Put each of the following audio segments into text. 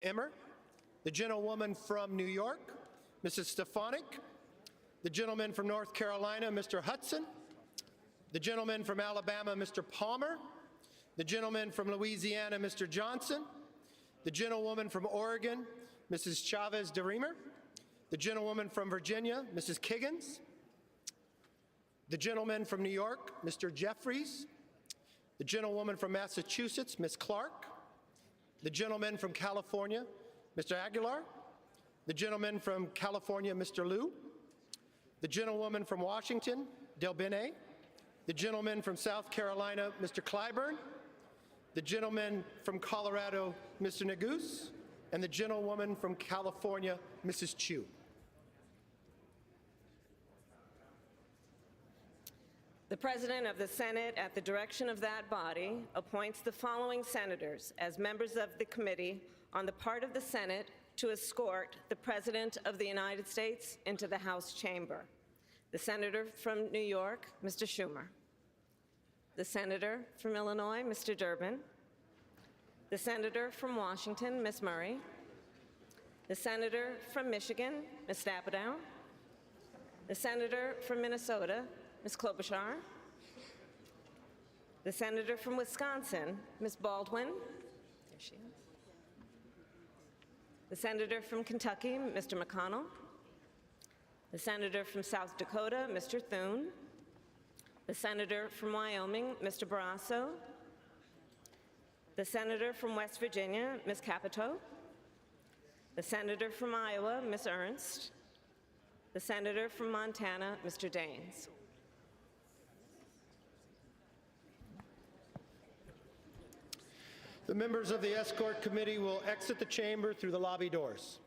Emmer, the gentlewoman from New York, Mrs. Stefanik, the gentleman from North Carolina, Mr. Hudson, the gentleman from Alabama, Mr. Palmer, the gentleman from Louisiana, Mr. Johnson, the gentlewoman from Oregon, Mrs. Chavez DeReamer, the gentlewoman from Virginia, Mrs. Kiggins, the gentleman from New York, Mr. Jeffries, the gentlewoman from Massachusetts, Ms. Clark, the gentleman from California, Mr. Aguilar, the gentleman from California, Mr. Liu, the gentlewoman from Washington, Del Bene, the gentleman from South Carolina, Mr. Clyburn, the gentleman from Colorado, Mr. Neguse, and the gentlewoman from California, Mrs. Chu. The President of the Senate, at the direction of that body, appoints the following senators as members of the Committee on the part of the Senate to escort the President of the United States into the House chamber. The Senator from New York, Mr. Schumer. The Senator from Illinois, Mr. Durbin. The Senator from Washington, Ms. Murray. The Senator from Michigan, Ms. Stapadow. The Senator from Minnesota, Ms. Klobuchar. The Senator from Wisconsin, Ms. Baldwin. There she is. The Senator from Kentucky, Mr. McConnell. The Senator from South Dakota, Mr. Thune. The Senator from Wyoming, Mr. Barrasso. The Senator from West Virginia, Ms. Capito. The Senator from Iowa, Ms. Ernst. The Senator from Montana, Mr. Daines. The members of the Escort Committee will exit the chamber through the lobby doors.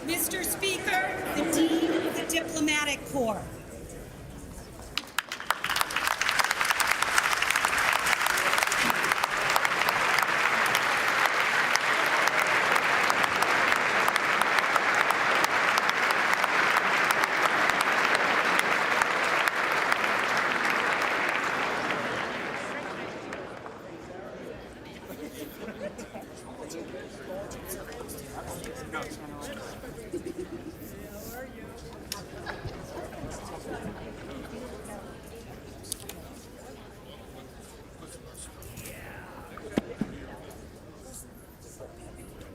Mr. Speaker, the Dean of the Diplomatic Corps.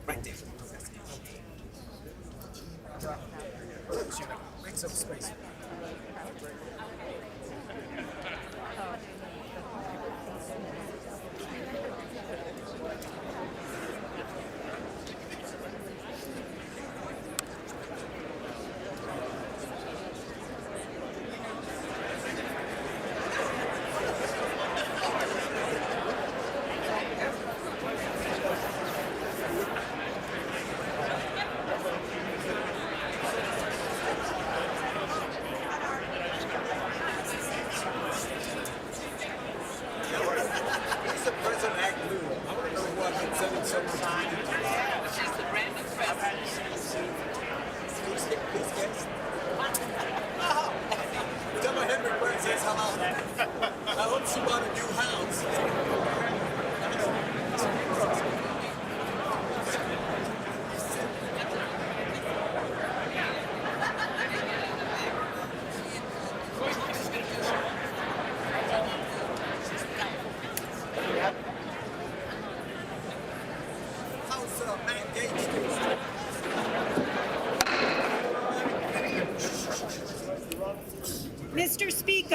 Right there. Make some space.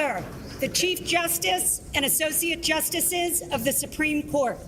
Speaker, the Chief Justice and Associate Justices of the Supreme Court.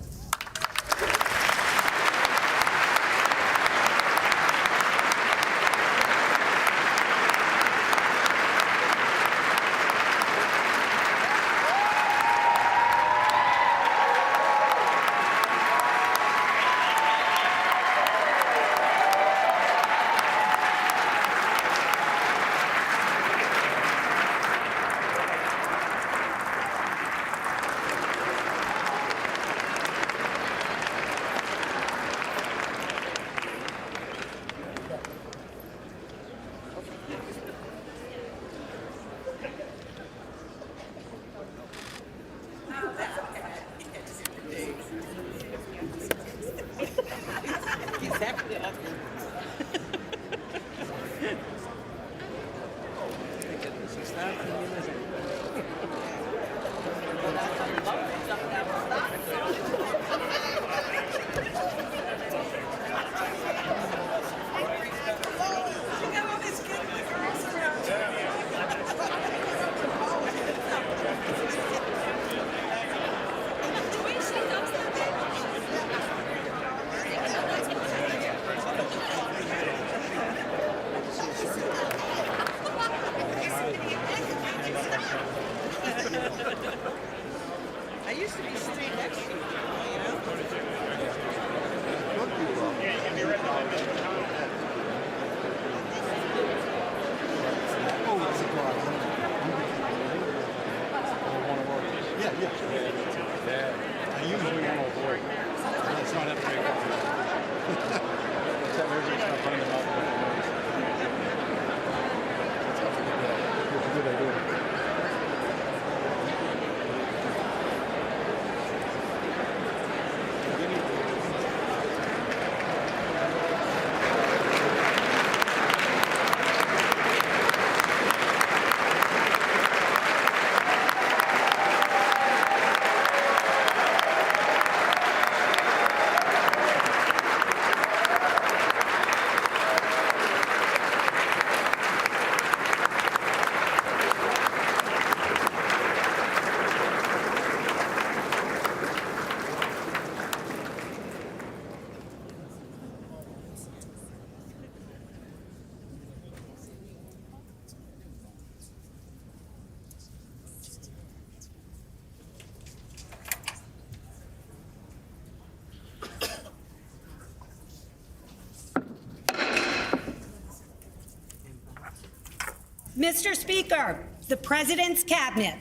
Mr. Speaker, the President's Cabinet.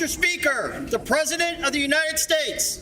Mr. Speaker, the President of the United States.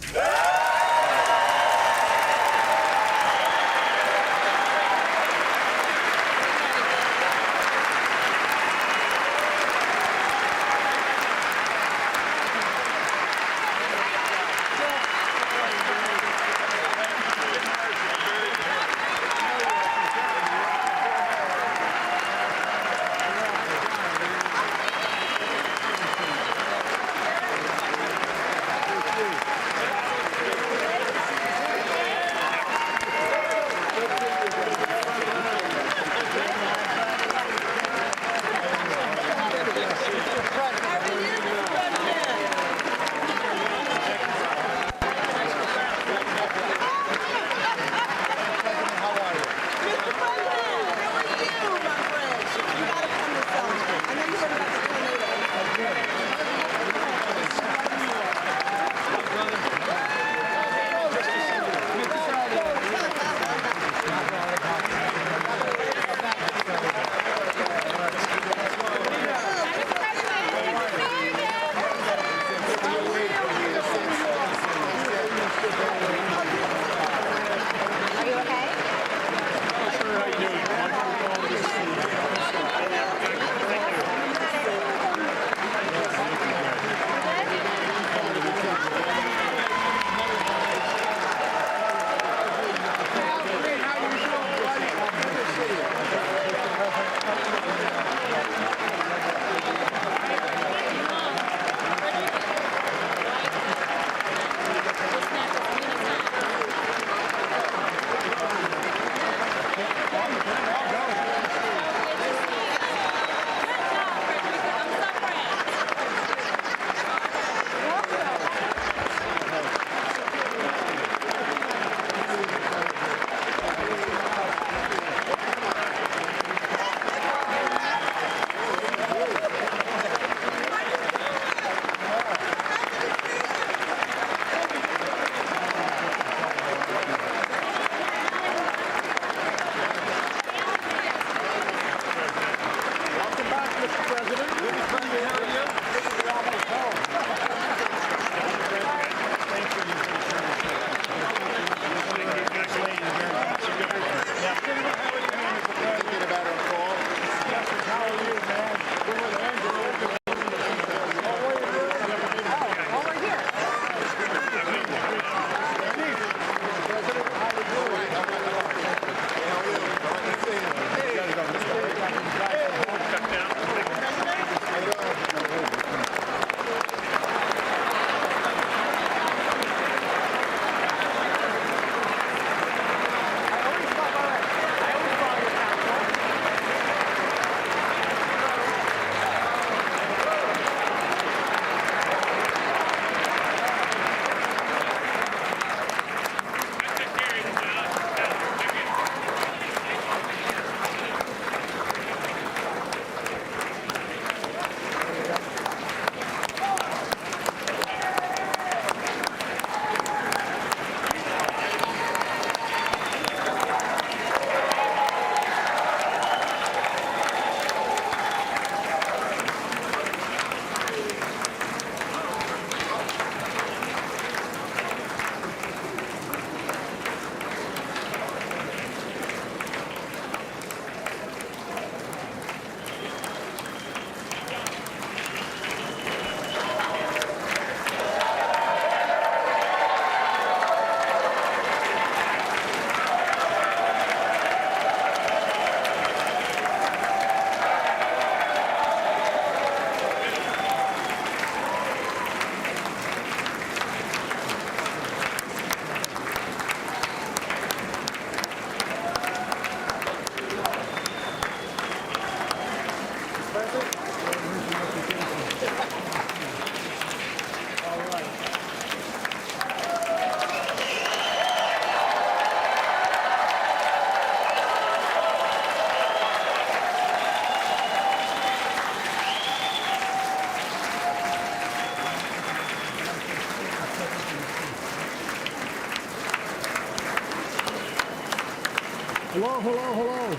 Hello, hello, hello.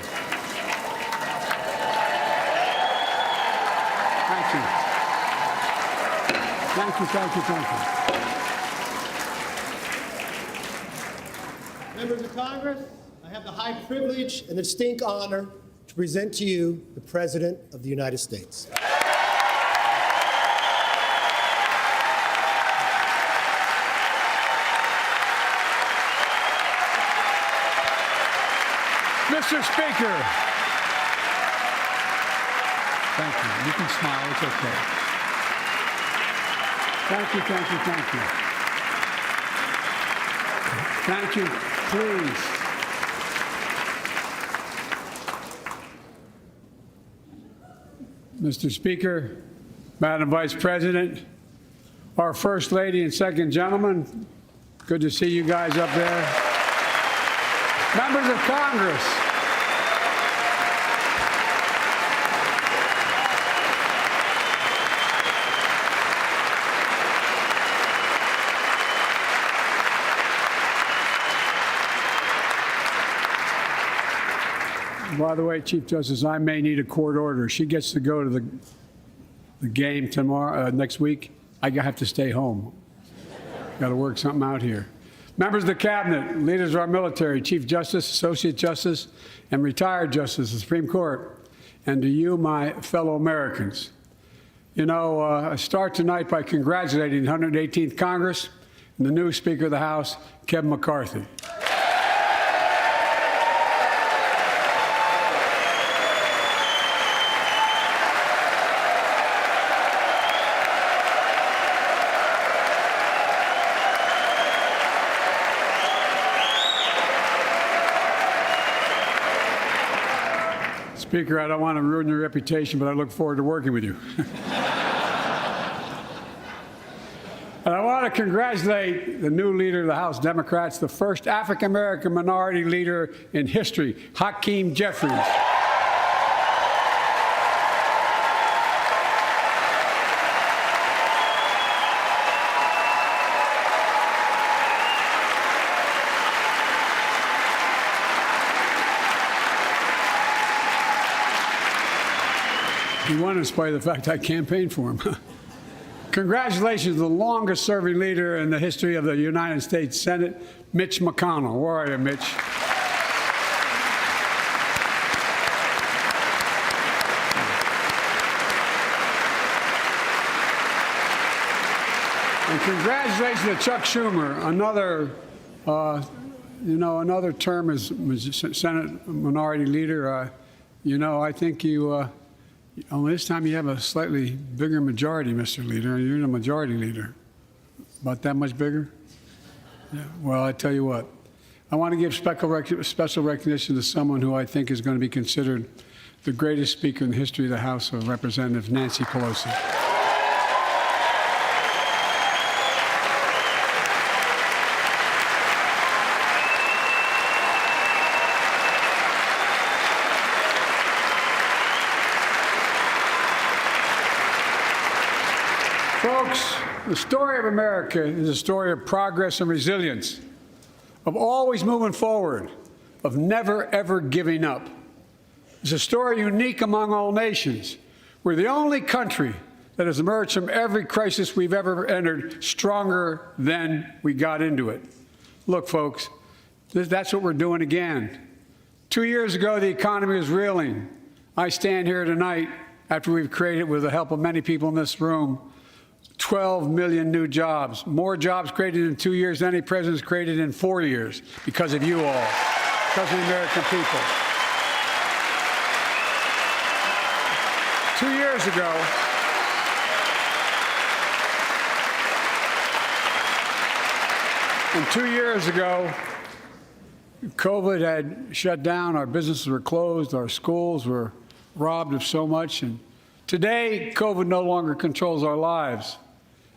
Thank you. Thank you, thank you, thank you. Members of Congress, I have the high privilege and distinct honor to present to you the President of the United States. Mr. Speaker. Thank you. You can smile. It's okay. Thank you, thank you, thank you. Thank you. Please. Mr. Speaker, Madam Vice President, our First Lady and Second Gentleman, good to see you guys up there. Members of Congress, by the way, Chief Justice, I may need a court order. She gets to go to the game tomorrow, next week. I have to stay home. Got to work something out here. Members of the Cabinet, leaders of our military, Chief Justice, Associate Justice, and retired Justice of the Supreme Court, and to you, my fellow Americans. You know, I start tonight by congratulating the 118th Congress and the new Speaker of the House, Kevin McCarthy. Speaker, I don't want to ruin your reputation, but I look forward to working with you. And I want to congratulate the new leader of the House Democrats, the first African-American minority leader in history, Hakeem Jeffries. He won in spite of the fact I campaigned for him. Congratulations to the longest-serving leader in the history of the United States Senate, Mitch McConnell. Where are you, Mitch? And congratulations to Chuck Schumer, another term as Senate Minority Leader. I think you. Only this time you have a slightly bigger majority, Mr. Leader, and you're the majority leader. About that much bigger? Yeah. Well, I tell you what, I want to give special recognition to someone who I think is going to be considered the greatest speaker in the history of the House of Representatives, Nancy Pelosi. Folks, the story of America is a story of progress and resilience, of always moving forward, of never, ever giving up. It's a story unique among all nations. We're the only country that has emerged from every crisis we've ever entered stronger than we got into it. Look, folks, that's what we're doing again. 2 years ago, the economy was reeling. I stand here tonight after we've created, with the help of many people in this room, 12 million new jobs, more jobs created in 2 years than any president's created in 4 years, because of you all, because of the American people. 2 years ago, and 2 years ago, COVID had shut down, our businesses were closed, our schools were robbed of so much, and today, COVID no longer controls our lives.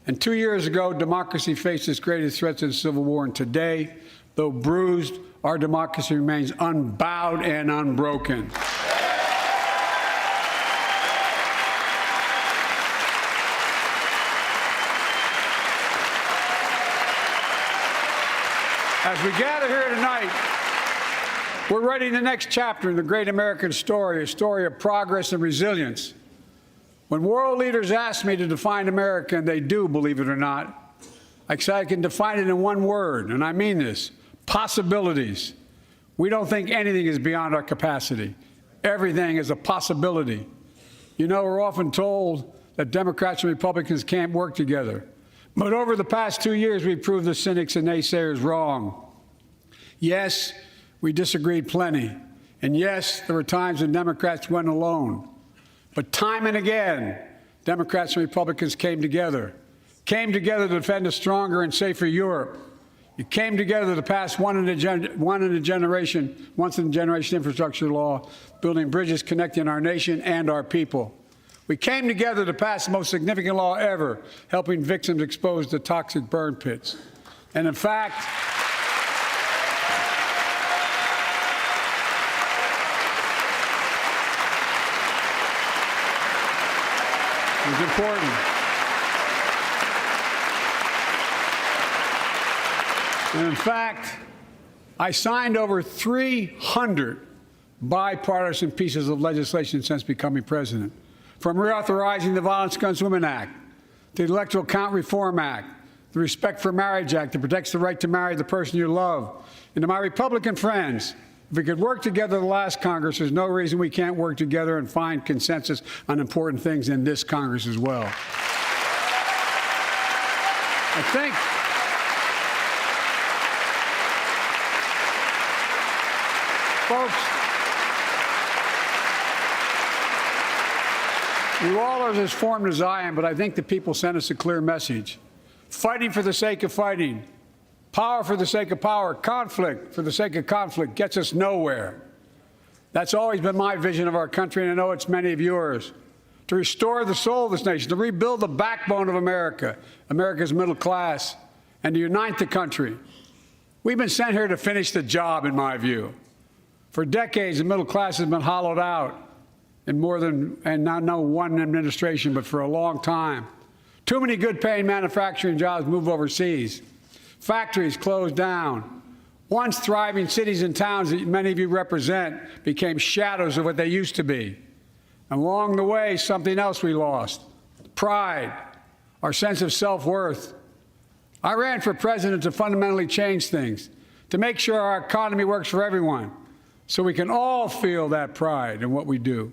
And 2 years ago, democracy faced its greatest threats in the Civil War. And today, though bruised, our democracy remains unbowed and unbroken. As we gather here tonight, We're writing the next chapter in the great American story, a story of progress and resilience. When world leaders ask me to define America, and they do, believe it or not, I can define it in one word, and I mean this: possibilities. We don't think anything is beyond our capacity. Everything is a possibility. You know, we're often told that Democrats and Republicans can't work together. But over the past 2 years, we've proved the cynics and naysayers wrong. Yes, we disagreed plenty. And yes, there were times when Democrats went alone. But time and again, Democrats and Republicans came together to defend a stronger and safer Europe. You came together to pass once in a generation infrastructure law, building bridges connecting our nation and our people. We came together to pass the most significant law ever, helping victims exposed to toxic burn pits. And in fact, it was important. And in fact, I signed over 300 bipartisan pieces of legislation since becoming president, from reauthorizing the Violence Against Women Act, to the Electoral Count Reform Act, the Respect for Marriage Act that protects the right to marry the person you love. And to my Republican friends, if we could work together the last Congress, there's no reason we can't work together and find consensus on important things in this Congress as well. I think folks, you all are as formed as I am, but I think the people sent us a clear message. Fighting for the sake of fighting, power for the sake of power, conflict for the sake of conflict gets us nowhere. That's always been my vision of our country, and I know it's many of yours. To restore the soul of this nation, to rebuild the backbone of America, America's middle class, and to unite the country. We've been sent here to finish the job, in my view. For decades, the middle class has been hollowed out in more than, and not one administration, but for a long time. Too many good-paying manufacturing jobs move overseas. Factories closed down. Once thriving cities and towns that many of you represent became shadows of what they used to be. And along the way, something else we lost: pride, our sense of self-worth. I ran for president to fundamentally change things, to make sure our economy works for everyone, so we can all feel that pride in what we do.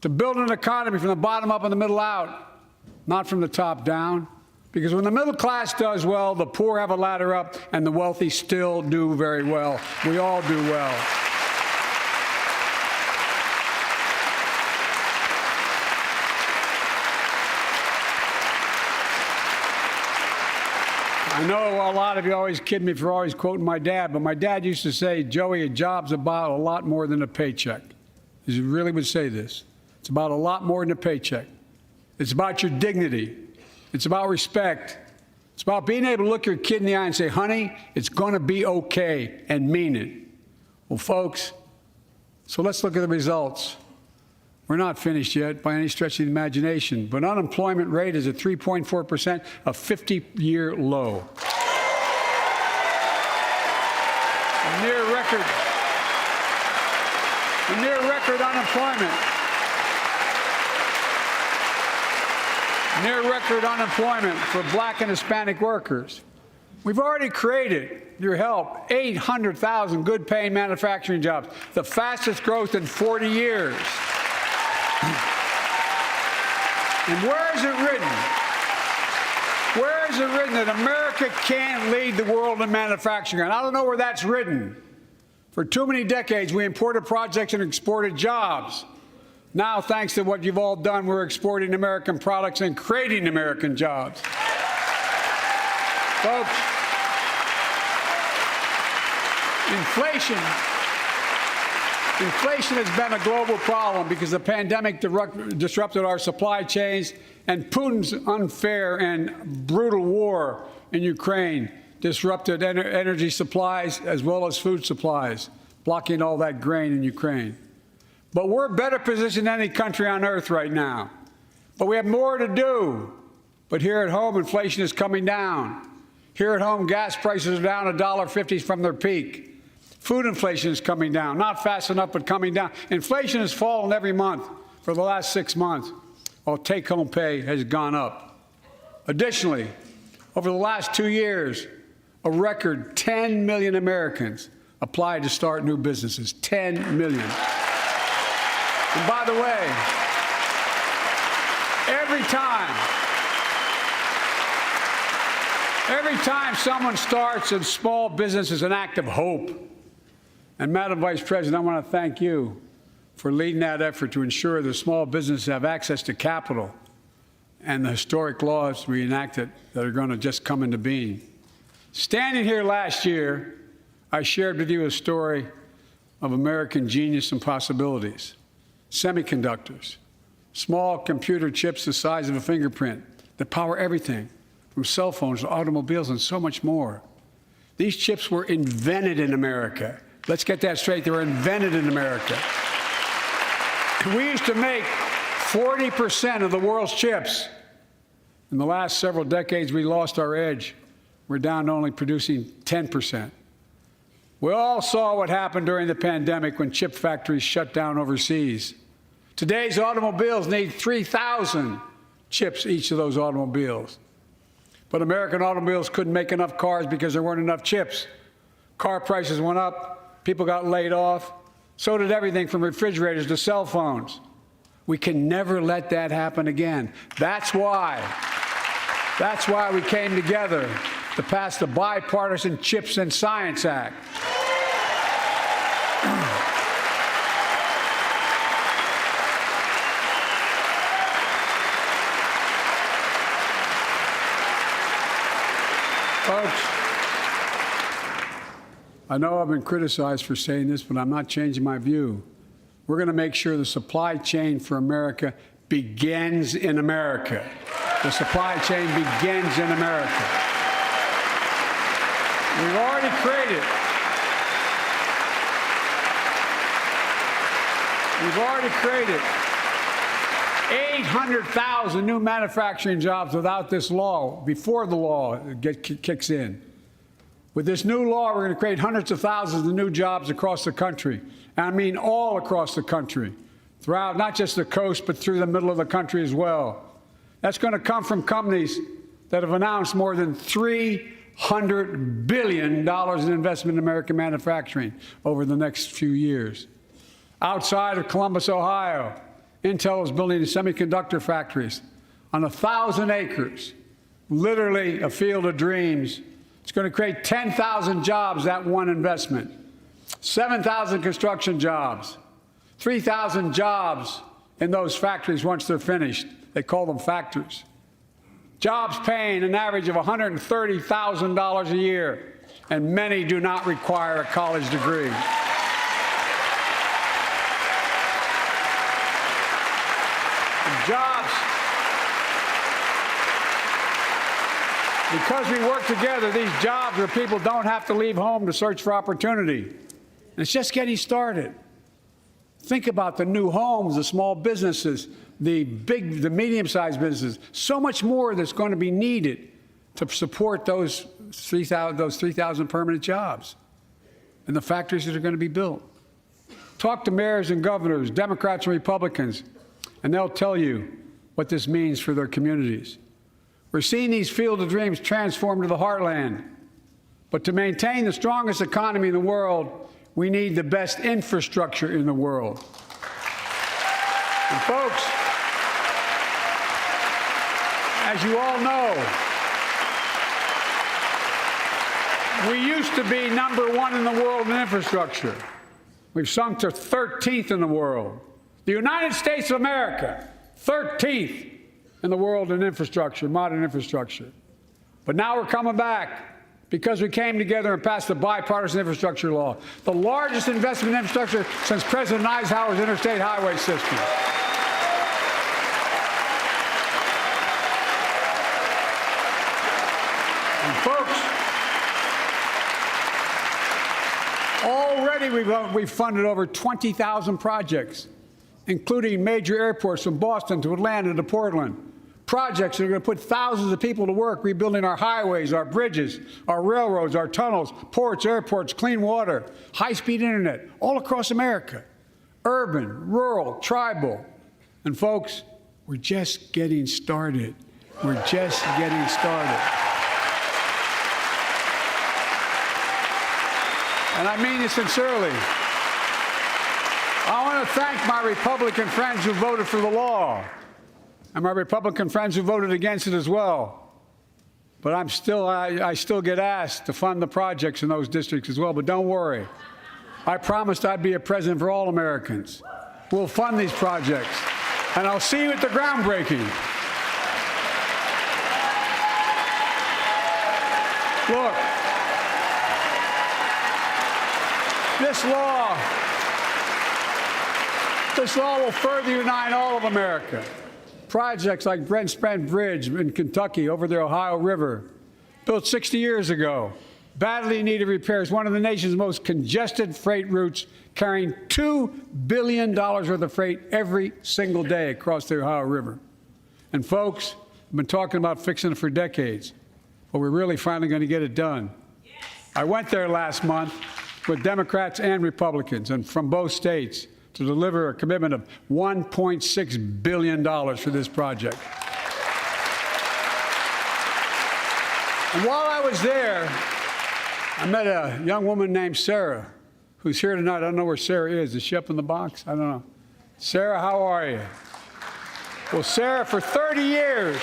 To build an economy from the bottom up and the middle out, not from the top down. Because when the middle class does well, the poor have a ladder up, and the wealthy still do very well. We all do well. I know a lot of you always kid me for always quoting my dad, but my dad used to say, "Joey, a job's about a lot more than a paycheck." He really would say this. It's about a lot more than a paycheck. It's about your dignity. It's about respect. It's about being able to look your kid in the eye and say, "Honey, it's going to be okay," and mean it. Well, folks, so let's look at the results. We're not finished yet by any stretch of the imagination, but unemployment rate is at 3.4%, a 50-year low. A near record unemployment. Near record unemployment for Black and Hispanic workers. We've already created, your help, 800,000 good-paying manufacturing jobs, the fastest growth in 40 years. And where is it written? Where is it written that America can't lead the world in manufacturing? And I don't know where that's written. For too many decades, we imported projects and exported jobs. Now, thanks to what you've all done, we're exporting American products and creating American jobs. Folks, inflation has been a global problem because the pandemic disrupted our supply chains, and Putin's unfair and brutal war in Ukraine disrupted energy supplies as well as food supplies, blocking all that grain in Ukraine. But we're better positioned than any country on earth right now. But we have more to do. But here at home, inflation is coming down. Here at home, gas prices are down $1.50 from their peak. Food inflation is coming down, not fast enough, but coming down. Inflation has fallen every month for the last 6 months, while take-home pay has gone up. Additionally, over the last 2 years, a record 10 million Americans applied to start new businesses. 10 million. And by the way, every time someone starts a small business is an act of hope. And Madam Vice President, I want to thank you for leading that effort to ensure that small businesses have access to capital and the historic laws we enacted that are going to just come into being. Standing here last year, I shared with you a story of American genius and possibilities. Semiconductors, small computer chips the size of a fingerprint that power everything, from cell phones to automobiles and so much more. These chips were invented in America. Let's get that straight. They were invented in America. We used to make 40% of the world's chips. In the last several decades, we lost our edge. We're down to only producing 10%. We all saw what happened during the pandemic when chip factories shut down overseas. Today's automobiles need 3,000 chips, each of those automobiles. But American automobiles couldn't make enough cars because there weren't enough chips. Car prices went up. People got laid off. So did everything from refrigerators to cell phones. We can never let that happen again. That's why we came together to pass the Bipartisan Chips and Science Act. Folks, I know I've been criticized for saying this, but I'm not changing my view. We're going to make sure the supply chain for America begins in America. The supply chain begins in America. We've already created 800,000 new manufacturing jobs without this law, before the law kicks in. With this new law, we're going to create hundreds of thousands of new jobs across the country. And I mean all across the country, throughout not just the coast, but through the middle of the country as well. That's going to come from companies that have announced more than $300 billion in investment in American manufacturing over the next few years. Outside of Columbus, Ohio, Intel is building semiconductor factories on 1,000 acres, literally a field of dreams. It's going to create 10,000 jobs, that one investment, 7,000 construction jobs, 3,000 jobs in those factories once they're finished. They call them factories. Jobs paying an average of $130,000 a year, and many do not require a college degree. Jobs. Because we work together, these jobs where people don't have to leave home to search for opportunity. And it's just getting started. Think about the new homes, the small businesses, the medium-sized businesses, so much more that's going to be needed to support those 3,000 permanent jobs and the factories that are going to be built. Talk to mayors and governors, Democrats and Republicans, and they'll tell you what this means for their communities. We're seeing these field of dreams transform to the heartland. But to maintain the strongest economy in the world, we need the best infrastructure in the world. And folks, as you all know, we used to be #1 in the world in infrastructure. We've sunk to 13th in the world. The United States of America, 13th in the world in infrastructure, modern infrastructure. But now we're coming back because we came together and passed the bipartisan infrastructure law, the largest investment in infrastructure since President Eisenhower's interstate highway system. And folks, already we've funded over 20,000 projects, including major airports from Boston to Atlanta to Portland, projects that are going to put thousands of people to work rebuilding our highways, our bridges, our railroads, our tunnels, ports, airports, clean water, high-speed internet, all across America. Urban, rural, tribal. And folks, we're just getting started. We're just getting started. And I mean it sincerely. I want to thank my Republican friends who voted for the law, and my Republican friends who voted against it as well. But I still get asked to fund the projects in those districts as well. But don't worry. I promised I'd be a president for all Americans. We'll fund these projects. And I'll see you at the groundbreaking. Look, this law will further unite all of America. Projects like Brent Spence Bridge in Kentucky over the Ohio River, built 60 years ago, badly needed repairs, one of the nation's most congested freight routes, carrying $2 billion worth of freight every single day across the Ohio River. And folks, I've been talking about fixing it for decades, but we're really finally going to get it done. Yes. I went there last month with Democrats and Republicans and from both states to deliver a commitment of $1.6 billion for this project. And while I was there, I met a young woman named Sarah, who's here tonight. I don't know where Sarah is. Is she up in the box? I don't know. Sarah, how are you? Well, Sarah, for 30 years,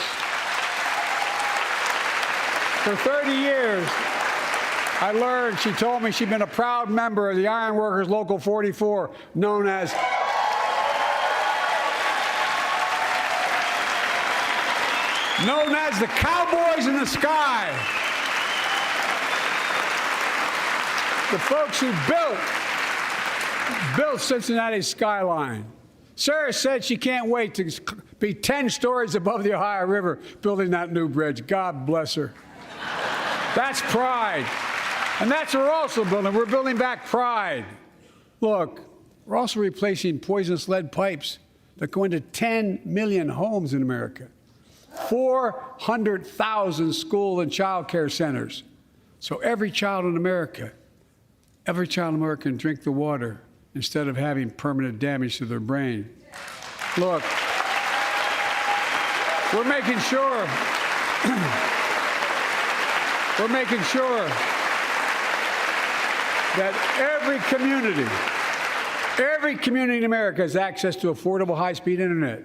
I learned, she told me she'd been a proud member of the Iron Workers Local 44, known as the Cowboys in the Sky. The folks who built Cincinnati's skyline. Sarah said she can't wait to be 10 stories above the Ohio River building that new bridge. God bless her. That's pride. And that's what we're also building. We're building back pride. Look, we're also replacing poisonous lead pipes that go into 10 million homes in America, 400,000 school and child care centers. So every child in America can drink the water instead of having permanent damage to their brain. Look, we're making sure that every community in America has access to affordable high-speed internet.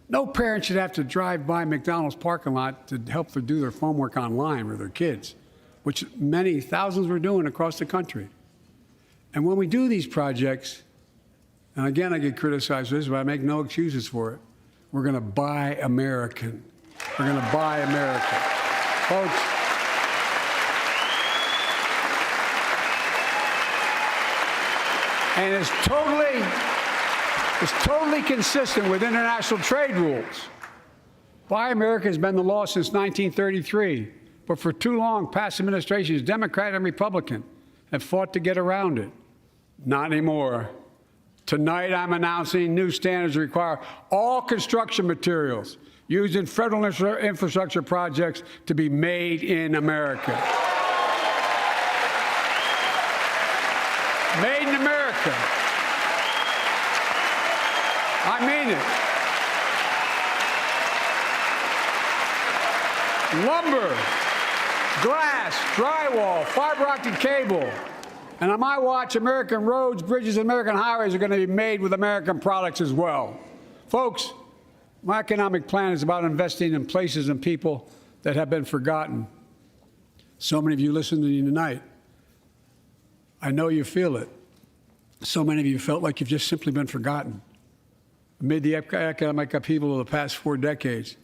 No parent should have to drive by McDonald's parking lot to help them do their homework online with their kids, which many thousands were doing across the country. And when we do these projects, and again, I get criticized for this, but I make no excuses for it, we're going to buy American. We're going to buy America. Folks, and it's totally consistent with international trade rules. Buy America has been the law since 1933, but for too long, past administrations, Democrat and Republican, have fought to get around it. Not anymore. Tonight, I'm announcing new standards that require all construction materials used in federal infrastructure projects to be made in America. Made in America. I mean it. Lumber, glass, drywall, fiber optic cable. And on my watch, American roads, bridges, and American highways are going to be made with American products as well. Folks, my economic plan is about investing in places and people that have been forgotten. So many of you listening to me tonight, I know you feel it. So many of you felt like you've just simply been forgotten. Amid the economic upheaval of the past 4 decades,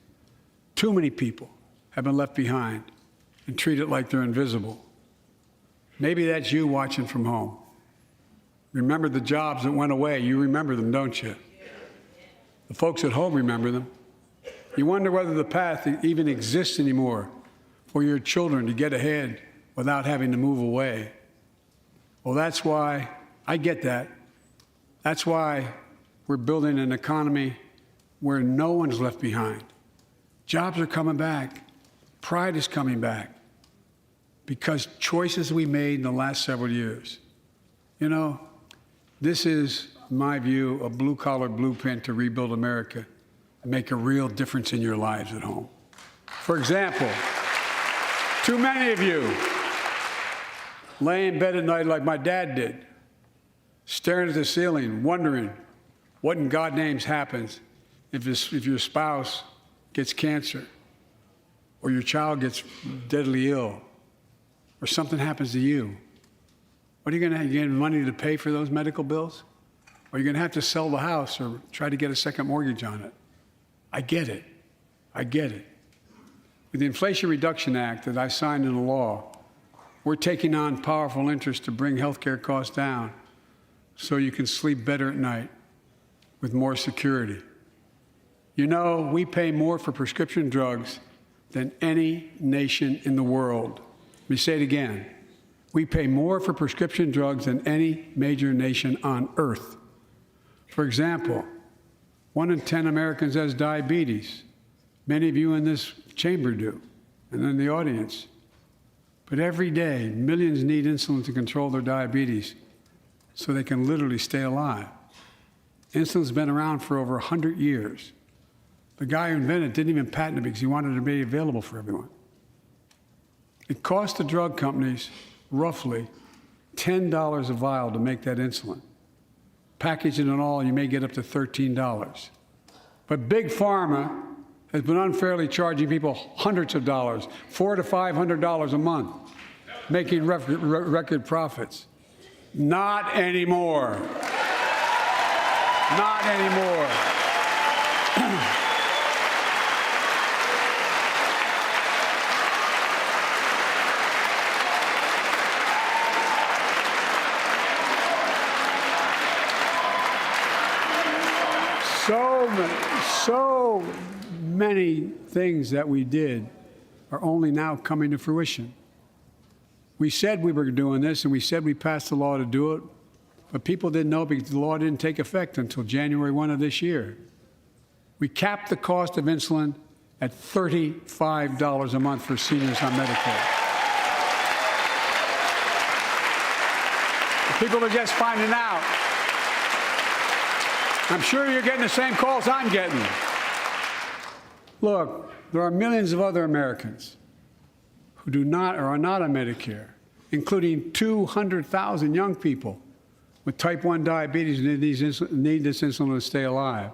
too many people have been left behind and treated like they're invisible. Maybe that's you watching from home. Remember the jobs that went away. You remember them, don't you? The folks at home remember them. You wonder whether the path even exists anymore for your children to get ahead without having to move away. Well, that's why I get that. That's why we're building an economy where no one's left behind. Jobs are coming back. Pride is coming back because choices we made in the last several years. You know, this is, in my view, a blue-collar blueprint to rebuild America and make a real difference in your lives at home. For example, too many of you lay in bed at night like my dad did, staring at the ceiling, wondering what in God's name happens if your spouse gets cancer, or your child gets deadly ill, or something happens to you. What are you going to get money to pay for those medical bills? Or are you going to have to sell the house or try to get a second mortgage on it? I get it. I get it. With the Inflation Reduction Act that I signed into law, we're taking on powerful interests to bring health care costs down so you can sleep better at night with more security. You know, we pay more for prescription drugs than any nation in the world. Let me say it again. We pay more for prescription drugs than any major nation on earth. For example, 1 in 10 Americans has diabetes. Many of you in this chamber do, and in the audience. But every day, millions need insulin to control their diabetes so they can literally stay alive. Insulin's been around for over 100 years. The guy who invented it didn't even patent it because he wanted it to be available for everyone. It cost the drug companies roughly $10 a vial to make that insulin. Package it and all, you may get up to $13. But Big Pharma has been unfairly charging people hundreds of dollars, $400 to $500 a month, making record profits. Not anymore. Not anymore. So many things that we did are only now coming to fruition. We said we were doing this, and we said we passed the law to do it, but people didn't know because the law didn't take effect until January 1 of this year. We capped the cost of insulin at $35 a month for seniors on Medicare. People are just finding out. I'm sure you're getting the same calls I'm getting. Look, there are millions of other Americans who do not or are not on Medicare, including 200,000 young people with type 1 diabetes who need this insulin to stay alive.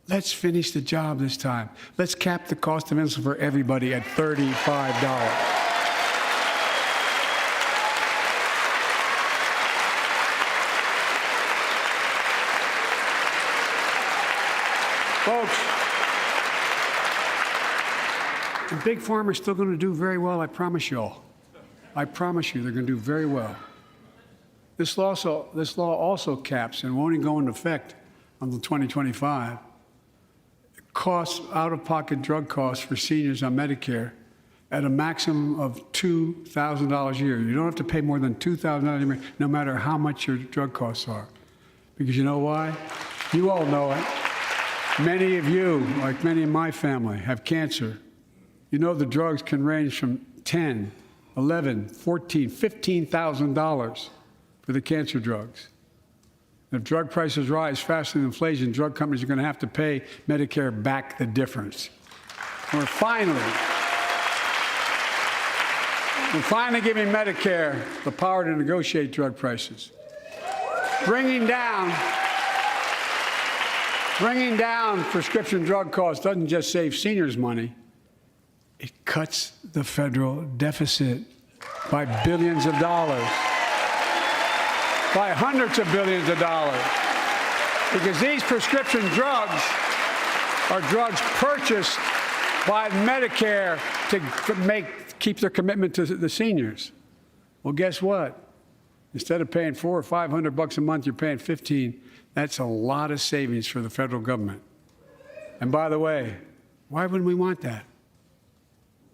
Let's finish the job this time. Let's cap the cost of insulin for everybody at $35. Folks, and Big Pharma is still going to do very well, I promise you all. I promise you they're going to do very well. This law also caps and won't even go into effect until 2025. Costs, out-of-pocket drug costs for seniors on Medicare at a maximum of $2,000 a year. You don't have to pay more than $2,000 a year, no matter how much your drug costs are. Because you know why? You all know it. Many of you, like many in my family, have cancer. You know the drugs can range from $10,000, $11,000, $14,000, $15,000 for the cancer drugs. If drug prices rise faster than inflation, drug companies are going to have to pay Medicare back the difference. We're finally giving Medicare the power to negotiate drug prices. Bringing down prescription drug costs doesn't just save seniors money, it cuts the federal deficit by billions of dollars, by hundreds of billions of dollars. Because these prescription drugs are drugs purchased by Medicare to keep their commitment to the seniors. Well, guess what? Instead of paying $400 or $500 a month, you're paying $15. That's a lot of savings for the federal government. And by the way, why wouldn't we want that?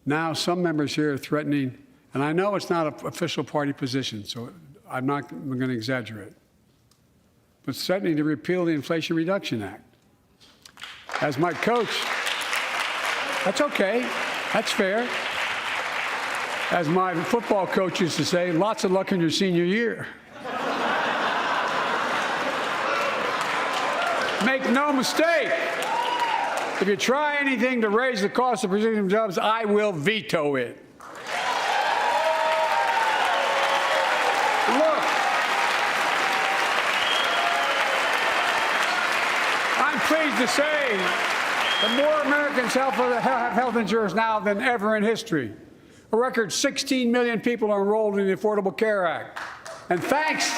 Now, some members here are threatening, and I know it's not an official party position, so I'm going to exaggerate, but threatening to repeal the Inflation Reduction Act. As my coach That's okay. That's fair. As my football coach used to say, lots of luck in your senior year. Make no mistake, if you try anything to raise the cost of producing jobs, I will veto it. Look, I'm pleased to say that more Americans have health insurance now than ever in history. A record 16 million people are enrolled in the Affordable Care Act. And thanks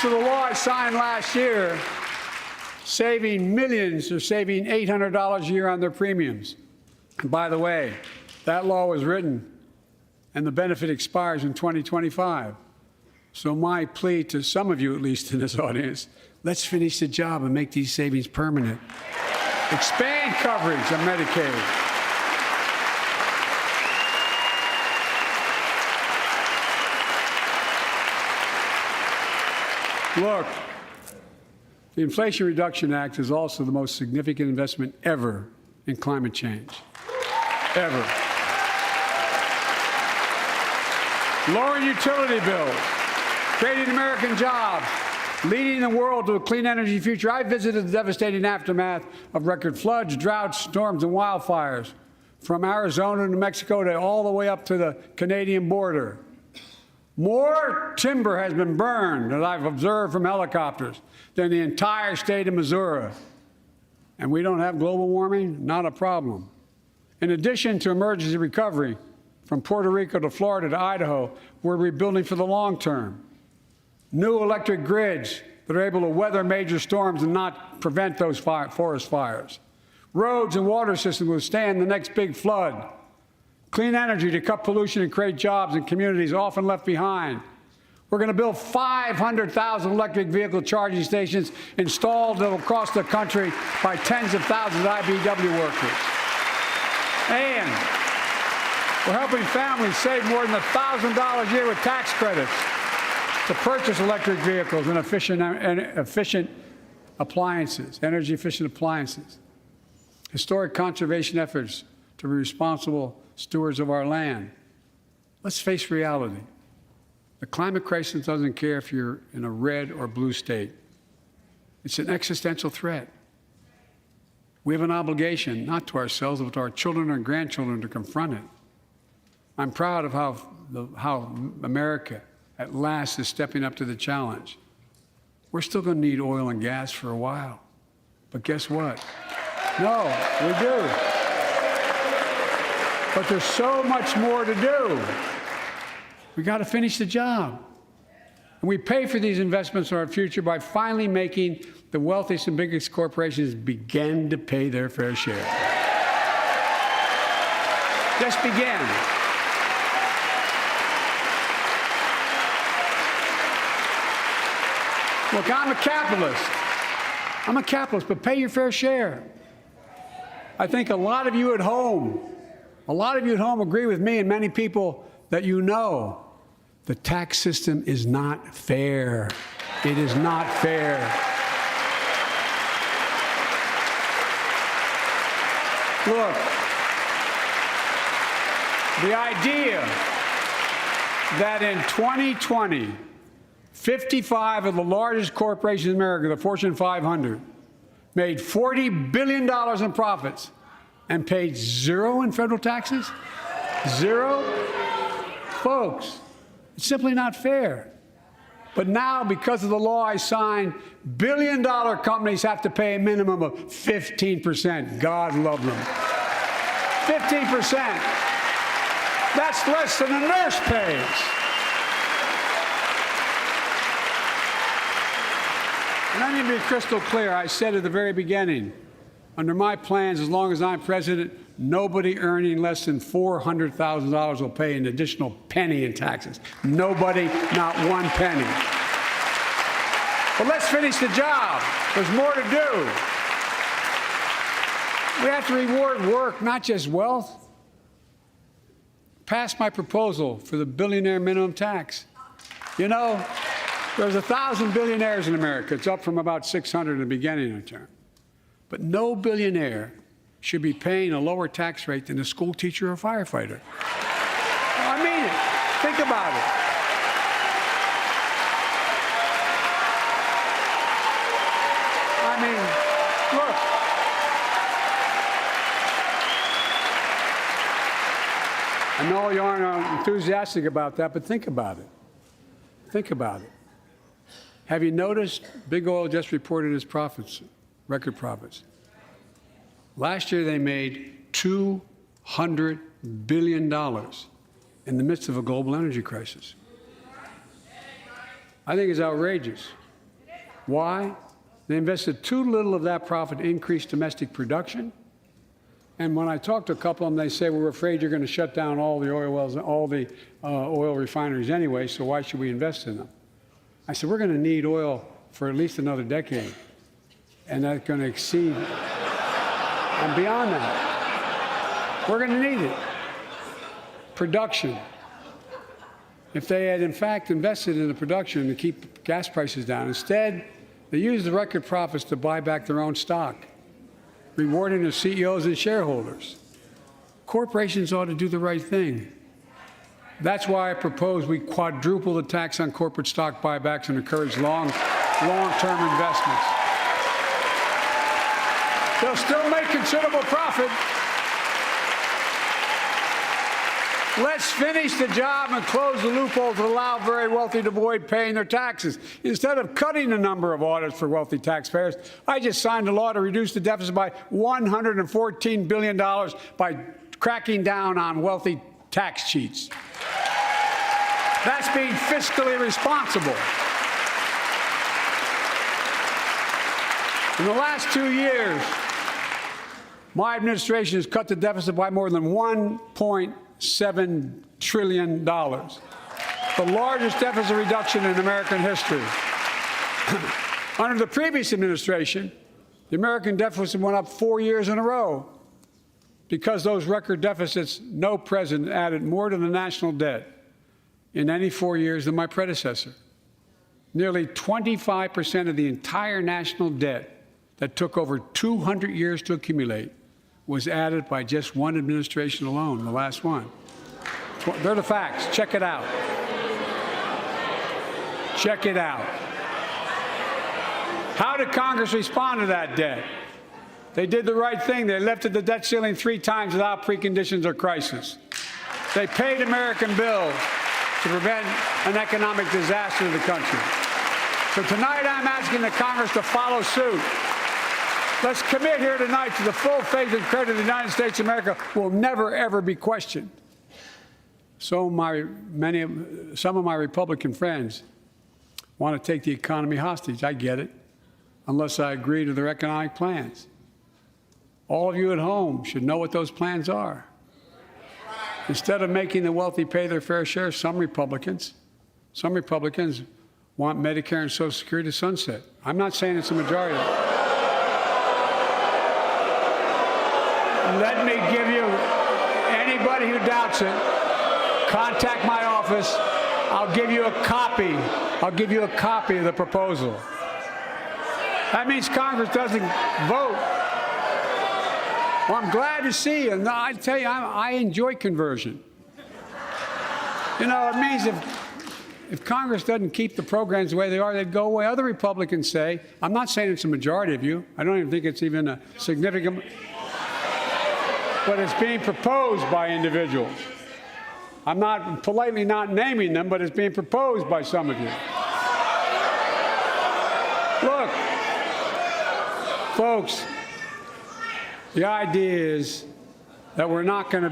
to the law I signed last year, saving millions are saving $800 a year on their premiums. And by the way, that law was written and the benefit expires in 2025. So my plea to some of you, at least in this audience, let's finish the job and make these savings permanent. Expand coverage of Medicaid. Look, the Inflation Reduction Act is also the most significant investment ever in climate change. Ever. Lowering utility bills, creating American jobs, leading the world to a clean energy future. I visited the devastating aftermath of record floods, droughts, storms, and wildfires from Arizona to Mexico to all the way up to the Canadian border. More timber has been burned, as I've observed from helicopters, than the entire state of Missouri. And we don't have global warming? Not a problem. In addition to emergency recovery, from Puerto Rico to Florida to Idaho, we're rebuilding for the long term. New electric grids that are able to weather major storms and not prevent those forest fires. Roads and water systems withstand the next big flood. Clean energy to cut pollution and create jobs in communities often left behind. We're going to build 500,000 electric vehicle charging stations installed across the country by tens of thousands of IBEW workers. And we're helping families save more than $1,000 a year with tax credits to purchase electric vehicles and efficient appliances, energy-efficient appliances. Historic conservation efforts to be responsible stewards of our land. Let's face reality. The climate crisis doesn't care if you're in a red or blue state. It's an existential threat. We have an obligation, not to ourselves, but to our children and grandchildren, to confront it. I'm proud of how America, at last, is stepping up to the challenge. We're still going to need oil and gas for a while. But guess what? No, we do. But there's so much more to do. We got to finish the job. And we pay for these investments in our future by finally making the wealthiest and biggest corporations begin to pay their fair share. Just begin. Look, I'm a capitalist, but pay your fair share. I think a lot of you at home agree with me and many people that you know. The tax system is not fair. It is not fair. Look, the idea that in 2020, 55 of the largest corporations in America, the Fortune 500, made $40 billion in profits and paid zero in federal taxes? Zero? Folks, it's simply not fair. But now, because of the law I signed, billion-dollar companies have to pay a minimum of 15%. God love them. 15%. That's less than a nurse pays. And let me be crystal clear. I said at the very beginning, under my plans, as long as I'm president, nobody earning less than $400,000 will pay an additional penny in taxes. Nobody, not one penny. But let's finish the job. There's more to do. We have to reward work, not just wealth. Pass my proposal for the billionaire minimum tax. You know, there's 1,000 billionaires in America. It's up from about 600 in the beginning of the term. But no billionaire should be paying a lower tax rate than a school teacher or firefighter. I mean it. Think about it. I mean, look. I know you aren't enthusiastic about that, but think about it. Think about it. Have you noticed Big Oil just reported its profits, record profits? Last year they made $200 billion in the midst of a global energy crisis. I think it's outrageous. Why? They invested too little of that profit to increase domestic production. And when I talk to a couple of them, they say, we're afraid you're going to shut down all the oil wells, all the oil refineries anyway, so why should we invest in them? I said, we're going to need oil for at least another decade, and that's going to exceed and beyond that. We're going to need it. Production. If they had, in fact, invested in the production to keep gas prices down, instead, they used the record profits to buy back their own stock, rewarding their CEOs and shareholders. Corporations ought to do the right thing. That's why I propose we quadruple the tax on corporate stock buybacks and encourage long-term investments. They'll still make considerable profit. Let's finish the job and close the loopholes that allow very wealthy to avoid paying their taxes. Instead of cutting the number of audits for wealthy taxpayers, I just signed a law to reduce the deficit by $114 billion by cracking down on wealthy tax cheats. That's being fiscally responsible. In the last 2 years, my administration has cut the deficit by more than $1.7 trillion, the largest deficit reduction in American history. Under the previous administration, the American deficit went up 4 years in a row. Because those record deficits, no president added more to the national debt in any 4 years than my predecessor. Nearly 25% of the entire national debt that took over 200 years to accumulate was added by just one administration alone, the last one. They're the facts. Check it out. Check it out. How did Congress respond to that debt? They did the right thing. They lifted the debt ceiling 3 times without preconditions or crisis. They paid American bills to prevent an economic disaster to the country. So tonight I'm asking the Congress to follow suit. Let's commit here tonight to the full faith and credit of the United States of America will never, ever be questioned. Some of my Republican friends want to take the economy hostage. I get it, unless I agree to their economic plans. All of you at home should know what those plans are. Instead of making the wealthy pay their fair share, some Republicans want Medicare and Social Security to sunset. I'm not saying it's a majority. Let me give you, anybody who doubts it, contact my office. I'll give you a copy. I'll give you a copy of the proposal. That means Congress doesn't vote. Well, I'm glad to see you. No, I tell you, I enjoy conversion. You know, it means if Congress doesn't keep the programs the way they are, they'd go away. Other Republicans say, I'm not saying it's a majority of you. I don't even think it's even a significant, but it's being proposed by individuals. I'm not politely not naming them, but it's being proposed by some of you. Look, folks, the idea is that we're not going to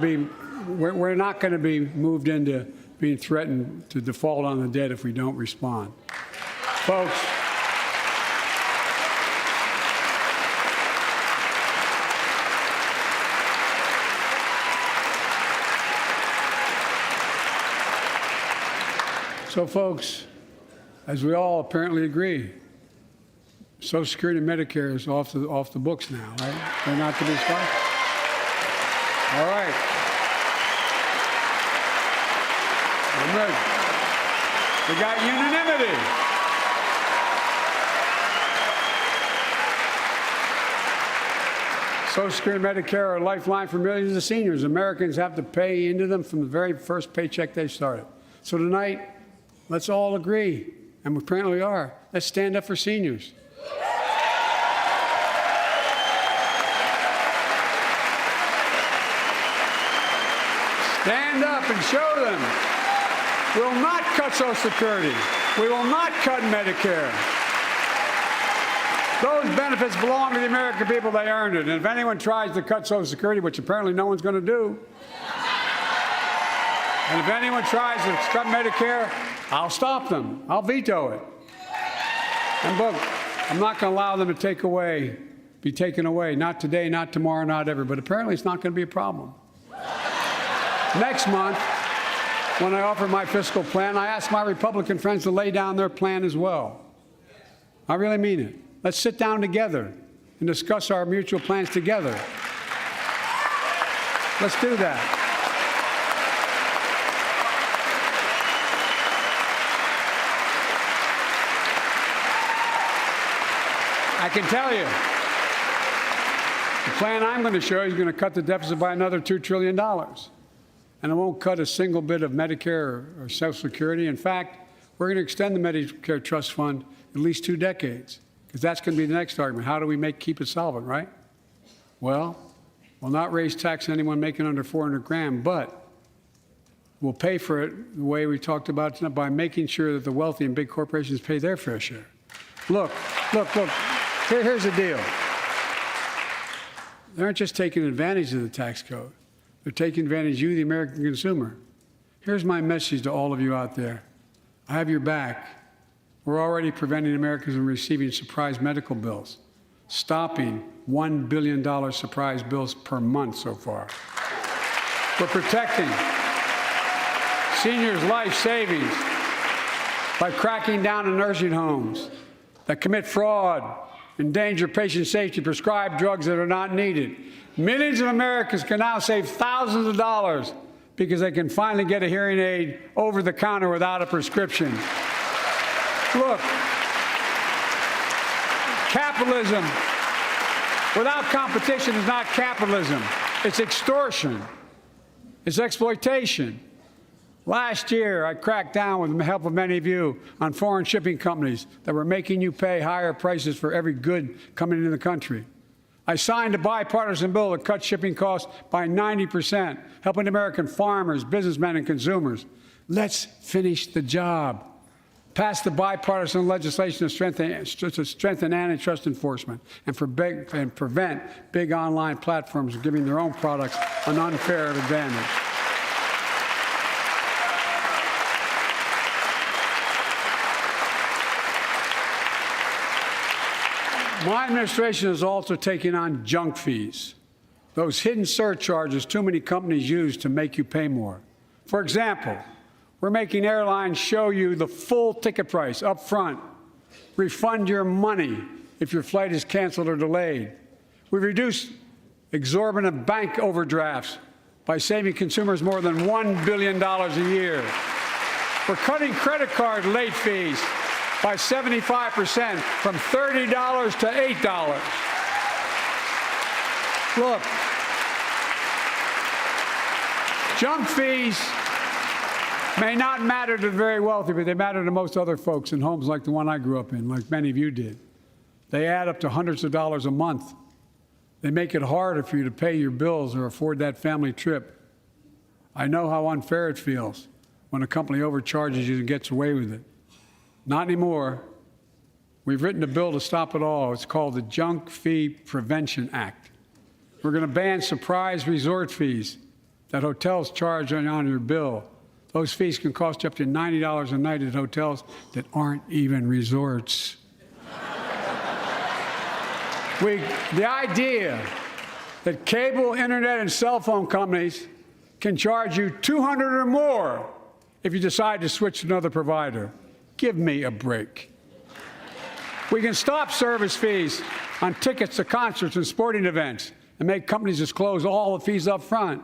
be moved into being threatened to default on the debt if we don't respond. Folks, as we all apparently agree, Social Security and Medicare is off the books now, right? They're not to be stopped. All right. I'm ready. We got unanimity. Social Security and Medicare are a lifeline for millions of seniors. Americans have to pay into them from the very first paycheck they started. So tonight, let's all agree, and we apparently are, let's stand up for seniors. Stand up and show them. We will not cut Social Security. We will not cut Medicare. Those benefits belong to the American people. They earned it. And if anyone tries to cut Social Security, which apparently no one's going to do, and if anyone tries to cut Medicare, I'll stop them. I'll veto it. And look, I'm not going to allow them to be taken away. Not today, not tomorrow, not ever. But apparently it's not going to be a problem. Next month, when I offer my fiscal plan, I ask my Republican friends to lay down their plan as well. I really mean it. Let's sit down together and discuss our mutual plans together. Let's do that. I can tell you, the plan I'm going to show you is going to cut the deficit by another $2 trillion. And it won't cut a single bit of Medicare or Social Security. In fact, we're going to extend the Medicare Trust Fund at least 2 decades, because that's going to be the next argument. How do we keep it solvent, right? Well, we'll not raise tax on anyone making under 400 grand, but we'll pay for it the way we talked about tonight, by making sure that the wealthy and big corporations pay their fair share. Look. Here's the deal. They aren't just taking advantage of the tax code. They're taking advantage of you, the American consumer. Here's my message to all of you out there. I have your back. We're already preventing Americans from receiving surprise medical bills, stopping $1 billion surprise bills per month so far. We're protecting seniors' life savings by cracking down on nursing homes that commit fraud, endanger patient safety, prescribe drugs that are not needed. Millions of Americans can now save thousands of dollars because they can finally get a hearing aid over the counter without a prescription. Look, capitalism without competition is not capitalism. It's extortion. It's exploitation. Last year, I cracked down with the help of many of you on foreign shipping companies that were making you pay higher prices for every good coming into the country. I signed a bipartisan bill that cut shipping costs by 90%, helping American farmers, businessmen, and consumers. Let's finish the job. Pass the bipartisan legislation to strengthen antitrust enforcement and prevent big online platforms from giving their own products an unfair advantage. My administration is also taking on junk fees, those hidden surcharges too many companies use to make you pay more. For example, we're making airlines show you the full ticket price up front, refund your money if your flight is canceled or delayed. We've reduced exorbitant bank overdrafts by saving consumers more than $1 billion a year. We're cutting credit card late fees by 75%, from $30 to $8. Look, junk fees may not matter to the very wealthy, but they matter to most other folks in homes like the one I grew up in, like many of you did. They add up to hundreds of dollars a month. They make it harder for you to pay your bills or afford that family trip. I know how unfair it feels when a company overcharges you and gets away with it. Not anymore. We've written a bill to stop it all. It's called the Junk Fee Prevention Act. We're going to ban surprise resort fees that hotels charge on your bill. Those fees can cost you up to $90 a night at hotels that aren't even resorts. The idea that cable, internet, and cell phone companies can charge you $200 or more if you decide to switch to another provider. Give me a break. We can stop service fees on tickets to concerts and sporting events and make companies disclose all the fees up front.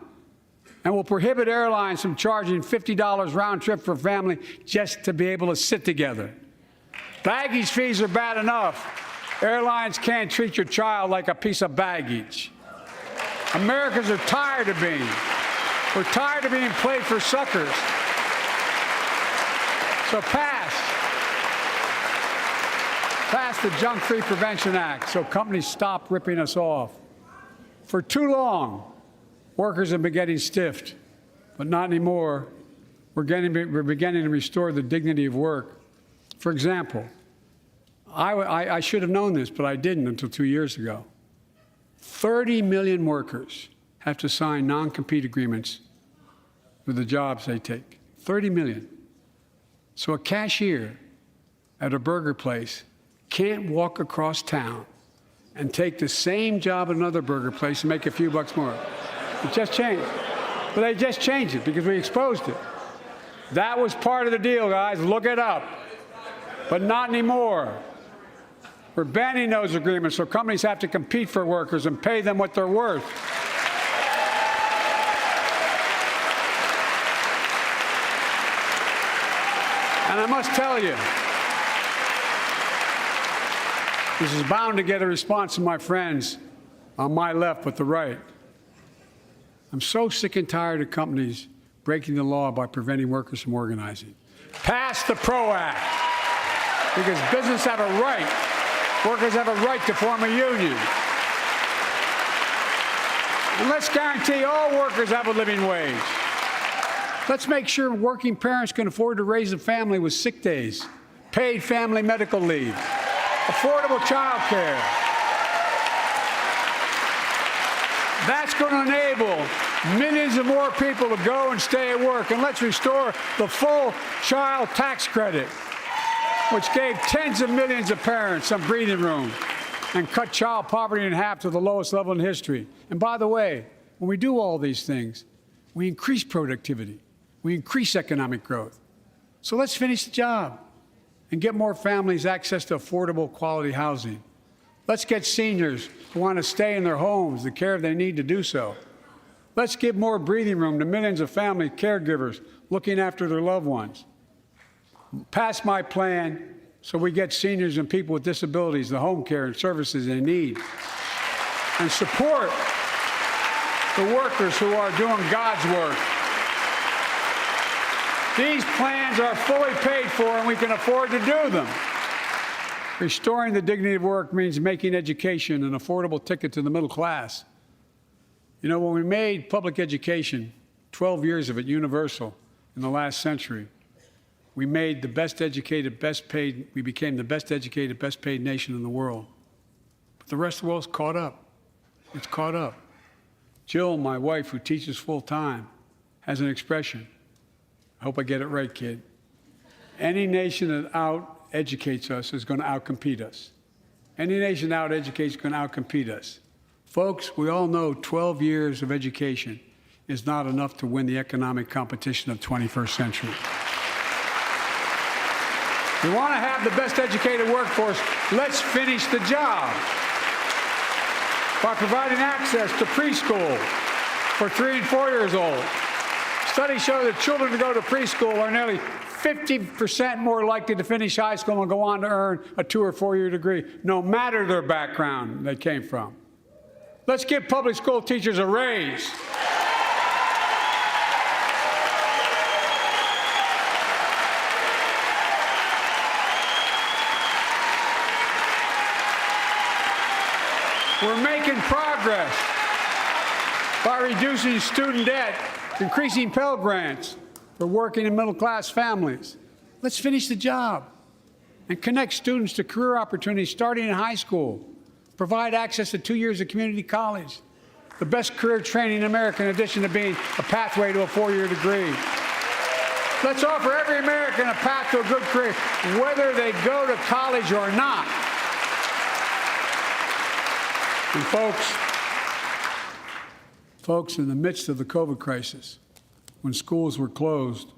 And we'll prohibit airlines from charging $50 round trip for a family just to be able to sit together. Baggage fees are bad enough. Airlines can't treat your child like a piece of baggage. Americans are tired of being. We're tired of being played for suckers. So pass the Junk-Free Prevention Act so companies stop ripping us off. For too long, workers have been getting stiffed, but not anymore. We're beginning to restore the dignity of work. For example, I should have known this, but I didn't until 2 years ago. 30 million workers have to sign non-compete agreements with the jobs they take. 30 million. So a cashier at a burger place can't walk across town and take the same job at another burger place and make a few bucks more. It just changed. But they just changed it because we exposed it. That was part of the deal, guys. Look it up. But not anymore. We're banning those agreements so companies have to compete for workers and pay them what they're worth. And I must tell you, this is bound to get a response from my friends on my left but the right. I'm so sick and tired of companies breaking the law by preventing workers from organizing. Pass the PRO Act, because business have a right, workers have a right to form a union. And let's guarantee all workers have a living wage. Let's make sure working parents can afford to raise a family with sick days, paid family medical leave, affordable child care. That's going to enable millions of more people to go and stay at work. And let's restore the full child tax credit, which gave tens of millions of parents some breathing room and cut child poverty in half to the lowest level in history. And by the way, when we do all these things, we increase productivity. We increase economic growth. So let's finish the job and get more families access to affordable, quality housing. Let's get seniors who want to stay in their homes the care they need to do so. Let's give more breathing room to millions of family caregivers looking after their loved ones. Pass my plan so we get seniors and people with disabilities the home care and services they need. And support the workers who are doing God's work. These plans are fully paid for, and we can afford to do them. Restoring the dignity of work means making education an affordable ticket to the middle class. You know, when we made public education, 12 years of it, universal in the last century, we made the best educated, best paid, we became the best educated, best paid nation in the world. But the rest of the world's caught up. It's caught up. Jill, my wife, who teaches full time, has an expression. I hope I get it right, kid. Any nation that out-educates us is going to out-compete us. Any nation that out-educates is going to out-compete us. Folks, we all know 12 years of education is not enough to win the economic competition of the 21st century. We want to have the best educated workforce. Let's finish the job by providing access to preschool for 3 and 4 years old. Studies show that children who go to preschool are nearly 50% more likely to finish high school and go on to earn a 2- or 4-year degree, no matter their background they came from. Let's give public school teachers a raise. We're making progress by reducing student debt, increasing Pell Grants for working and middle-class families. Let's finish the job and connect students to career opportunities starting in high school. Provide access to 2 years of community college, the best career training in America, in addition to being a pathway to a 4-year degree. Let's offer every American a path to a good career, whether they go to college or not. And folks, in the midst of the COVID crisis, when schools were closed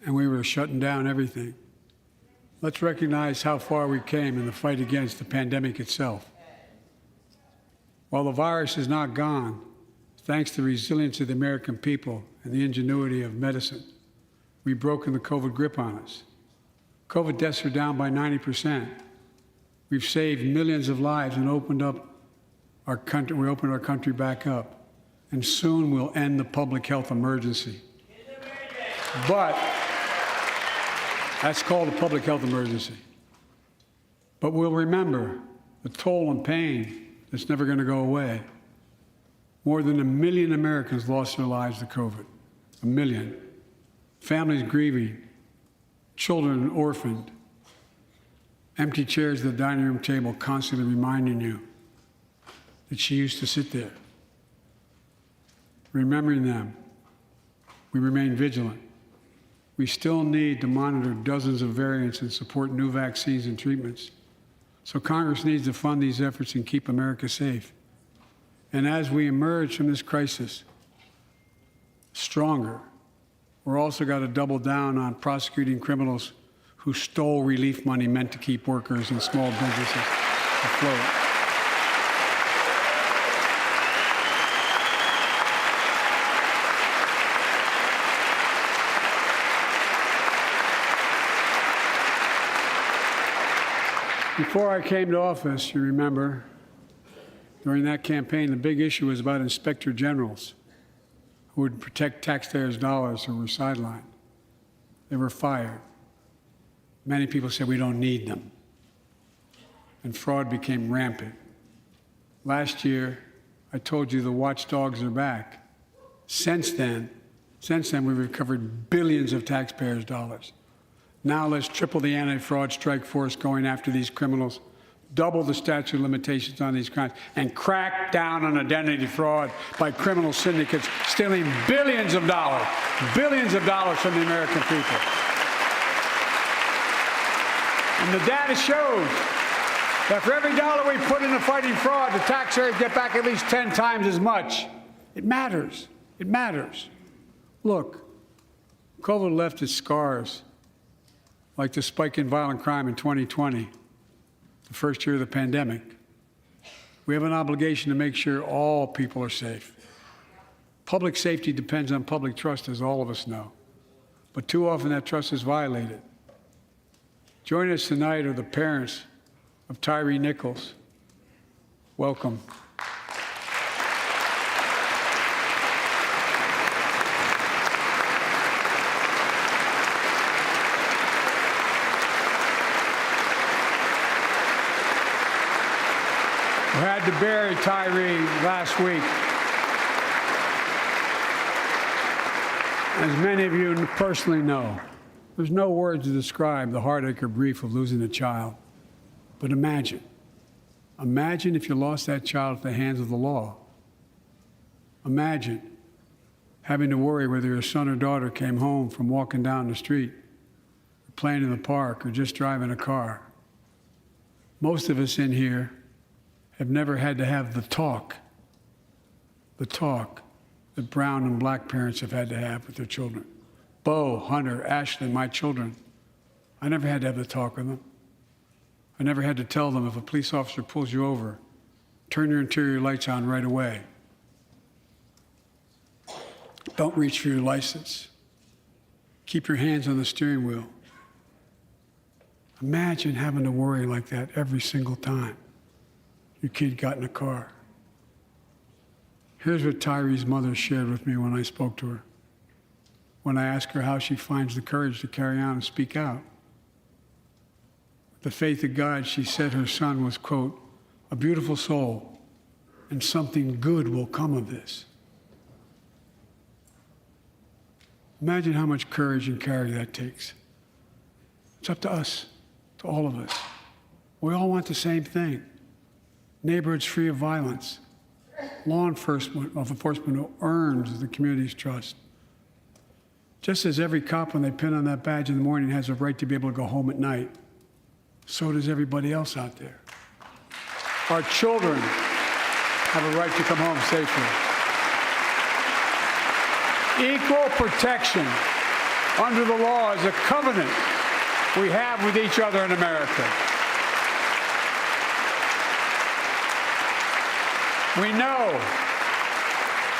and we were shutting down everything, let's recognize how far we came in the fight against the pandemic itself. While the virus is not gone, thanks to the resilience of the American people and the ingenuity of medicine, we've broken the COVID grip on us. COVID deaths are down by 90%. We've saved millions of lives and opened up our country, we opened our country back up, and soon we'll end the public health emergency. But that's called a public health emergency. But we'll remember the toll and pain that's never going to go away. More than 1 million Americans lost their lives to COVID. 1 million. Families grieving, children orphaned, empty chairs at the dining room table constantly reminding you that she used to sit there. Remembering them, we remain vigilant. We still need to monitor dozens of variants and support new vaccines and treatments. So Congress needs to fund these efforts and keep America safe. And as we emerge from this crisis stronger, we're also got to double down on prosecuting criminals who stole relief money meant to keep workers and small businesses afloat. Before I came to office, you remember, during that campaign, the big issue was about inspector generals who would protect taxpayers' dollars who were sidelined. They were fired. Many people said we don't need them. And fraud became rampant. Last year, I told you the watchdogs are back. Since then, we've recovered billions of taxpayers' dollars. Now let's triple the anti-fraud strike force going after these criminals, double the statute of limitations on these crimes, and crack down on identity fraud by criminal syndicates stealing billions of dollars from the American people. And the data shows that for every dollar we put into fighting fraud, the taxpayers get back at least 10 times as much. It matters. It matters. Look, COVID left its scars, like the spike in violent crime in 2020, the first year of the pandemic. We have an obligation to make sure all people are safe. Public safety depends on public trust, as all of us know. But too often that trust is violated. Joining us tonight are the parents of Tyree Nichols. Welcome. We had to bury Tyree last week. As many of you personally know, there's no words to describe the heartache or grief of losing a child. But imagine if you lost that child at the hands of the law. Imagine having to worry whether your son or daughter came home from walking down the street, or playing in the park, or just driving a car. Most of us in here have never had to have the talk that brown and black parents have had to have with their children. Bo, Hunter, Ashley, my children, I never had to have the talk with them. I never had to tell them if a police officer pulls you over, turn your interior lights on right away. Don't reach for your license. Keep your hands on the steering wheel. Imagine having to worry like that every single time your kid got in a car. Here's what Tyree's mother shared with me when I spoke to her. When I asked her how she finds the courage to carry on and speak out. With the faith of God, she said her son was, quote, a beautiful soul, and something good will come of this. Imagine how much courage and character that takes. It's up to us, to all of us. We all want the same thing. Neighborhoods free of violence. Law enforcement who earns the community's trust. Just as every cop, when they pin on that badge in the morning, has a right to be able to go home at night, so does everybody else out there. Our children have a right to come home safely. Equal protection under the law is a covenant we have with each other in America. We know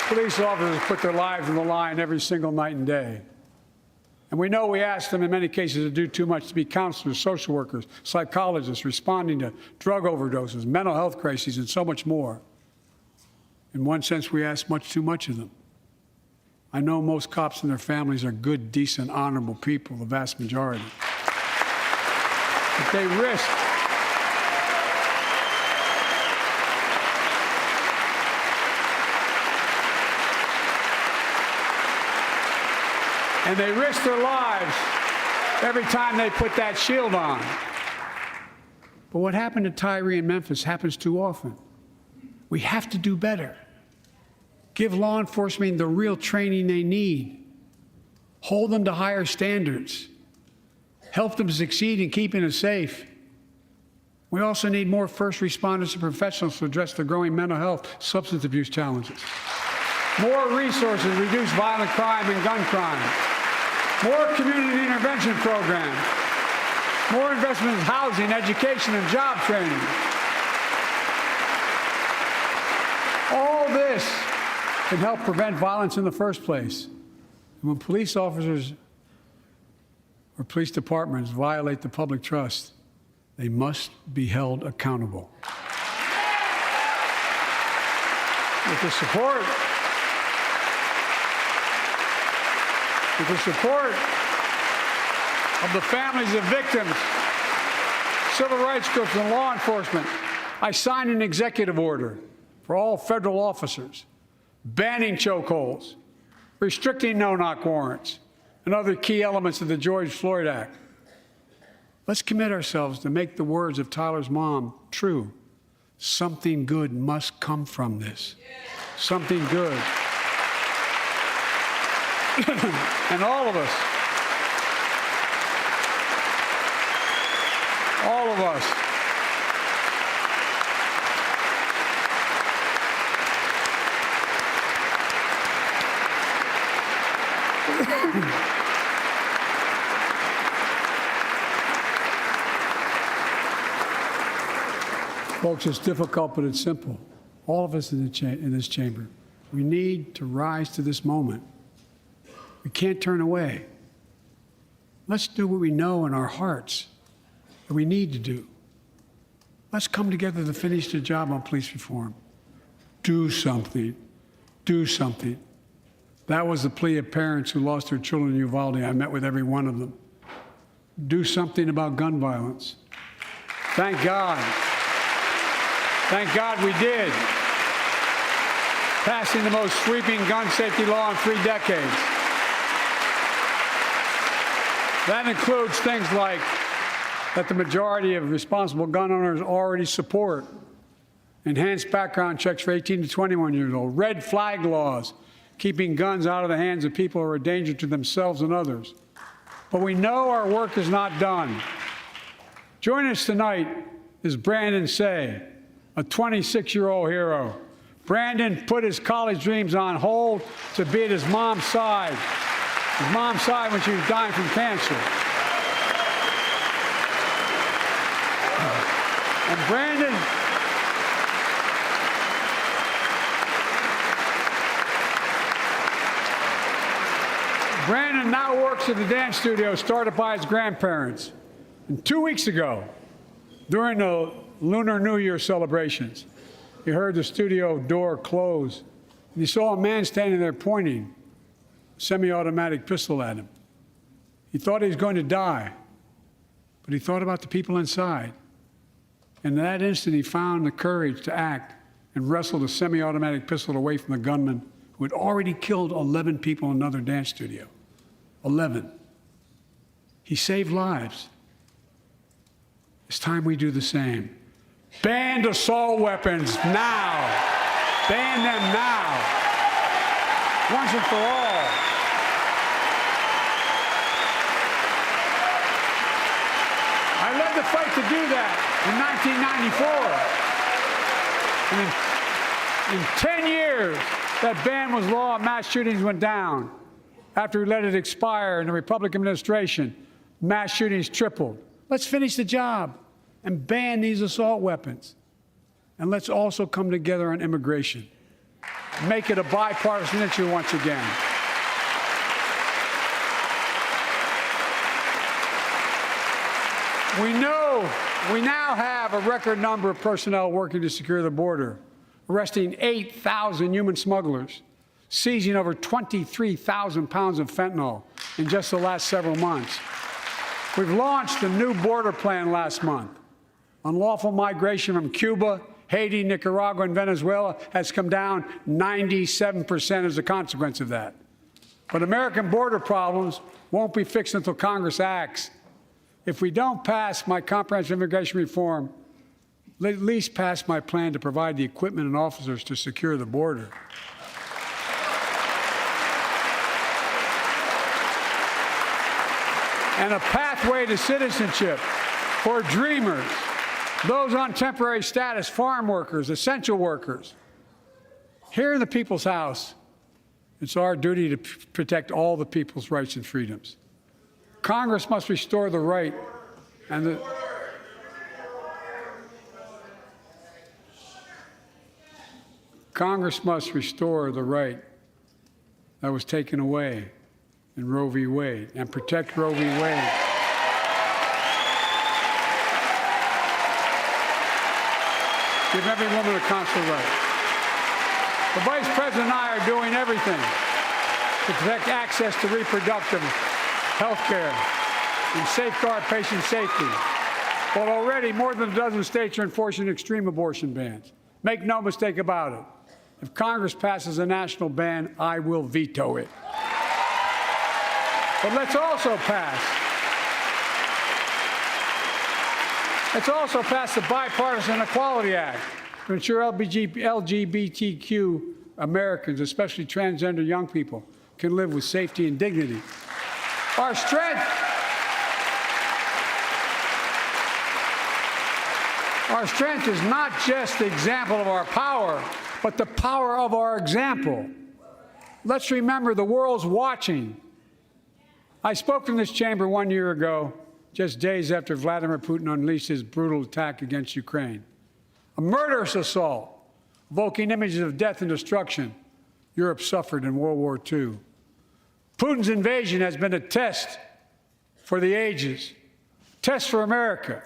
police officers put their lives on the line every single night and day. And we know we ask them in many cases to do too much, to be counselors, social workers, psychologists, responding to drug overdoses, mental health crises, and so much more. In one sense, we ask much too much of them. I know most cops and their families are good, decent, honorable people, the vast majority. But they risk their lives every time they put that shield on. But what happened to Tyree in Memphis happens too often. We have to do better. Give law enforcement the real training they need. Hold them to higher standards. Help them succeed in keeping us safe. We also need more first responders and professionals to address the growing mental health, substance abuse challenges. More resources to reduce violent crime and gun crime. More community intervention programs. More investment in housing, education, and job training. All this can help prevent violence in the first place. And when police officers or police departments violate the public trust, they must be held accountable. With the support of the families of victims, civil rights groups, and law enforcement, I signed an executive order for all federal officers, banning chokeholds, restricting no-knock warrants, and other key elements of the George Floyd Act. Let's commit ourselves to make the words of Tyler's mom true. Something good must come from this. Something good. And all of us, folks, it's difficult, but it's simple. All of us in this chamber, we need to rise to this moment. We can't turn away. Let's do what we know in our hearts that we need to do. Let's come together to finish the job on police reform. Do something. Do something. That was the plea of parents who lost their children in Uvalde. I met with every one of them. Do something about gun violence. Thank God. Thank God we did. Passing the most sweeping gun safety law in 3 decades. That includes things like that the majority of responsible gun owners already support. Enhanced background checks for 18 to 21 years old. Red flag laws, keeping guns out of the hands of people who are a danger to themselves and others. But we know our work is not done. Joining us tonight is Brandon Say, a 26-year-old hero. Brandon put his college dreams on hold to be at his mom's side. His mom's side when she was dying from cancer. And Brandon now works at the dance studio started by his grandparents. And 2 weeks ago, during the Lunar New Year celebrations, he heard the studio door close, and he saw a man standing there pointing a semi-automatic pistol at him. He thought he was going to die, but he thought about the people inside. And in that instant, he found the courage to act and wrestled a semi-automatic pistol away from the gunman who had already killed 11 people in another dance studio. 11. He saved lives. It's time we do the same. Ban assault weapons now. Ban them now. Once and for all. I led the fight to do that in 1994. And in 10 years, that ban was law and mass shootings went down. After we let it expire in the Republican administration, mass shootings tripled. Let's finish the job and ban these assault weapons. And let's also come together on immigration. Make it a bipartisan issue once again. We know we now have a record number of personnel working to secure the border. arresting 8,000 human smugglers, seizing over 23,000 pounds of fentanyl in just the last several months. We've launched a new border plan last month. Unlawful migration from Cuba, Haiti, Nicaragua, and Venezuela has come down 97% as a consequence of that. But American border problems won't be fixed until Congress acts. If we don't pass my comprehensive immigration reform, at least pass my plan to provide the equipment and officers to secure the border. And a pathway to citizenship for dreamers, those on temporary status, farm workers, essential workers. Here in the People's House, it's our duty to protect all the people's rights and freedoms. Congress must restore the right and the Congress must restore the right that was taken away in Roe v. Wade and protect Roe v. Wade. Give every woman a consular right. The Vice President and I are doing everything to protect access to reproductive health care and safeguard patient safety. But already more than a dozen states are enforcing extreme abortion bans. Make no mistake about it. If Congress passes a national ban, I will veto it. But let's also pass the Bipartisan Equality Act to ensure LGBTQ Americans, especially transgender young people, can live with safety and dignity. Our strength is not just the example of our power, but the power of our example. Let's remember the world's watching. I spoke in this chamber 1 year ago, just days after Vladimir Putin unleashed his brutal attack against Ukraine. A murderous assault, evoking images of death and destruction Europe suffered in World War II. Putin's invasion has been a test for the ages, a test for America,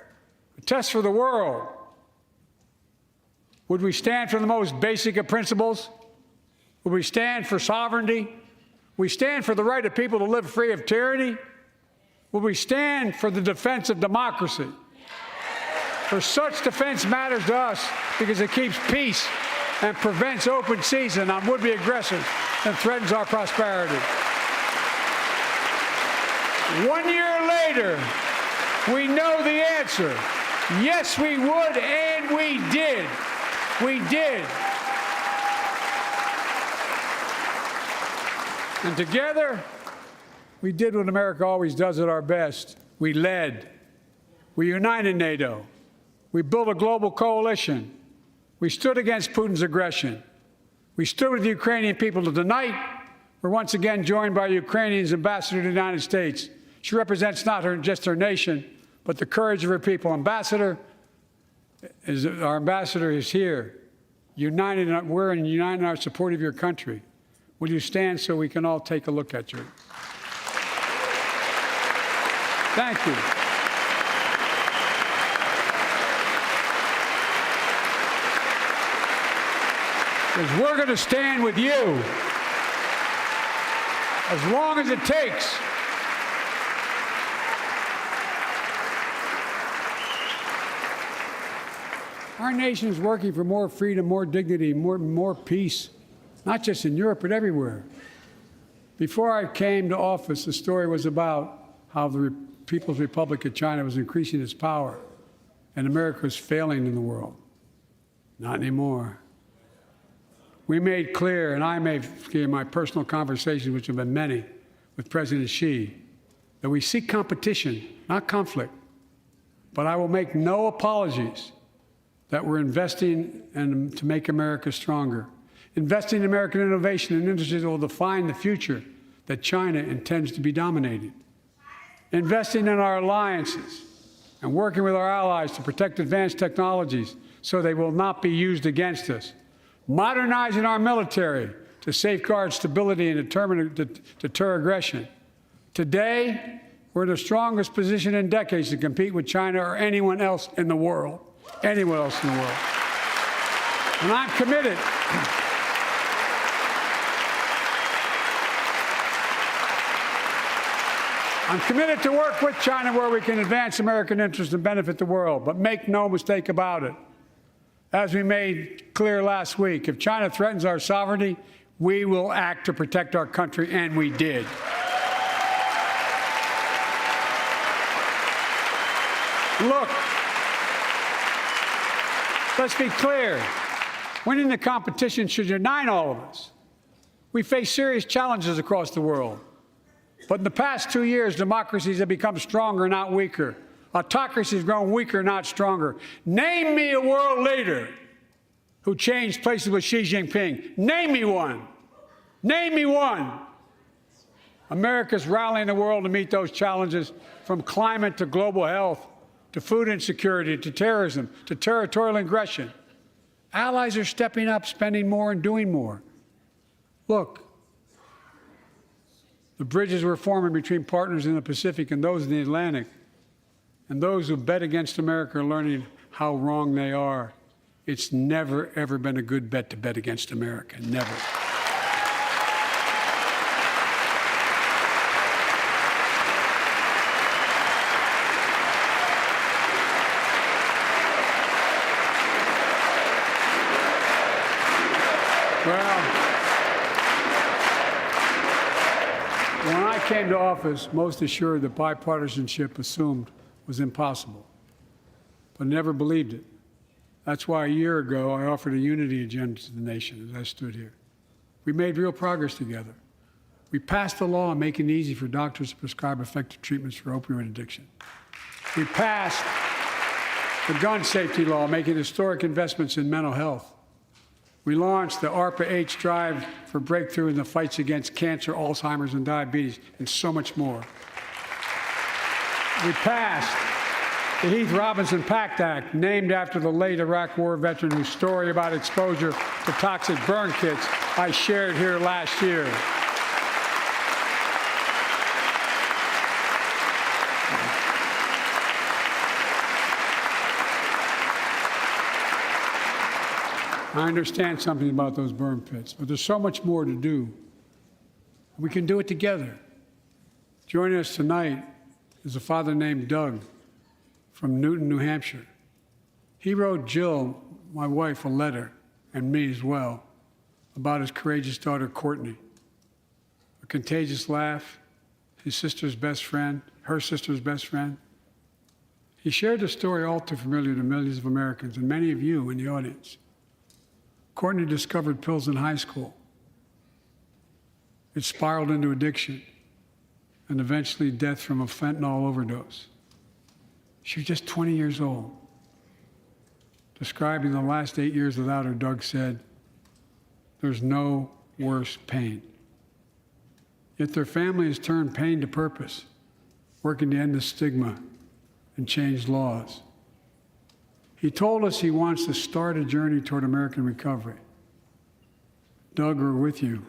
a test for the world. Would we stand for the most basic of principles? Would we stand for sovereignty? Would we stand for the right of people to live free of tyranny? Would we stand for the defense of democracy? For such defense matters to us because it keeps peace and prevents open season on would-be aggressors and threatens our prosperity. 1 year later, we know the answer. Yes, we would, and we did. We did. And together, we did what America always does at our best. We led. We united NATO. We built a global coalition. We stood against Putin's aggression. We stood with the Ukrainian people. Tonight, we're once again joined by Ukrainian's ambassador to the United States. She represents not just her nation, but the courage of her people. Our ambassador is here, united. We're united in our support of your country. Will you stand so we can all take a look at you? Thank you. Because we're going to stand with you as long as it takes. Our nation is working for more freedom, more dignity, more peace, not just in Europe, but everywhere. Before I came to office, the story was about how the People's Republic of China was increasing its power and America was failing in the world. Not anymore. We made clear, and I made in my personal conversations, which have been many, with President Xi, that we seek competition, not conflict. But I will make no apologies that we're investing to make America stronger, investing in American innovation and industries that will define the future that China intends to be dominating, investing in our alliances and working with our allies to protect advanced technologies so they will not be used against us, modernizing our military to safeguard stability and deter aggression. Today, we're in the strongest position in decades to compete with China or anyone else in the world. Anyone else in the world. And I'm committed. I'm committed to work with China where we can advance American interests and benefit the world. But make no mistake about it. As we made clear last week, if China threatens our sovereignty, we will act to protect our country, and we did. Look, let's be clear. Winning the competition should unite all of us. We face serious challenges across the world. But in the past 2 years, democracies have become stronger, not weaker. Autocracies have grown weaker, not stronger. Name me a world leader who changed places with Xi Jinping. Name me one. Name me one. America's rallying the world to meet those challenges, from climate to global health, to food insecurity, to terrorism, to territorial aggression. Allies are stepping up, spending more, and doing more. Look, the bridges we're forming between partners in the Pacific and those in the Atlantic, and those who bet against America are learning how wrong they are. It's never, ever been a good bet to bet against America. Never. Well, when I came to office, most assured that bipartisanship assumed was impossible, but never believed it. That's why a year ago I offered a unity agenda to the nation as I stood here. We made real progress together. We passed a law making it easy for doctors to prescribe effective treatments for opioid addiction. We passed the gun safety law, making historic investments in mental health. We launched the ARPA-H drive for breakthrough in the fights against cancer, Alzheimer's, and diabetes, and so much more. We passed the Heath Robinson PACT Act, named after the late Iraq War veteran whose story about exposure to toxic burn kits I shared here last year. I understand something about those burn pits, but there's so much more to do. We can do it together. Joining us tonight is a father named Doug from Newton, New Hampshire. He wrote Jill, my wife, a letter, and me as well, about his courageous daughter, Courtney. A contagious laugh, his sister's best friend, her sister's best friend. He shared a story all too familiar to millions of Americans and many of you in the audience. Courtney discovered pills in high school. It spiraled into addiction and eventually death from a fentanyl overdose. She was just 20 years old. Describing the last 8 years without her, Doug said, "There's no worse pain." Yet their family has turned pain to purpose, working to end the stigma and change laws. He told us he wants to start a journey toward American recovery. Doug, we're with you.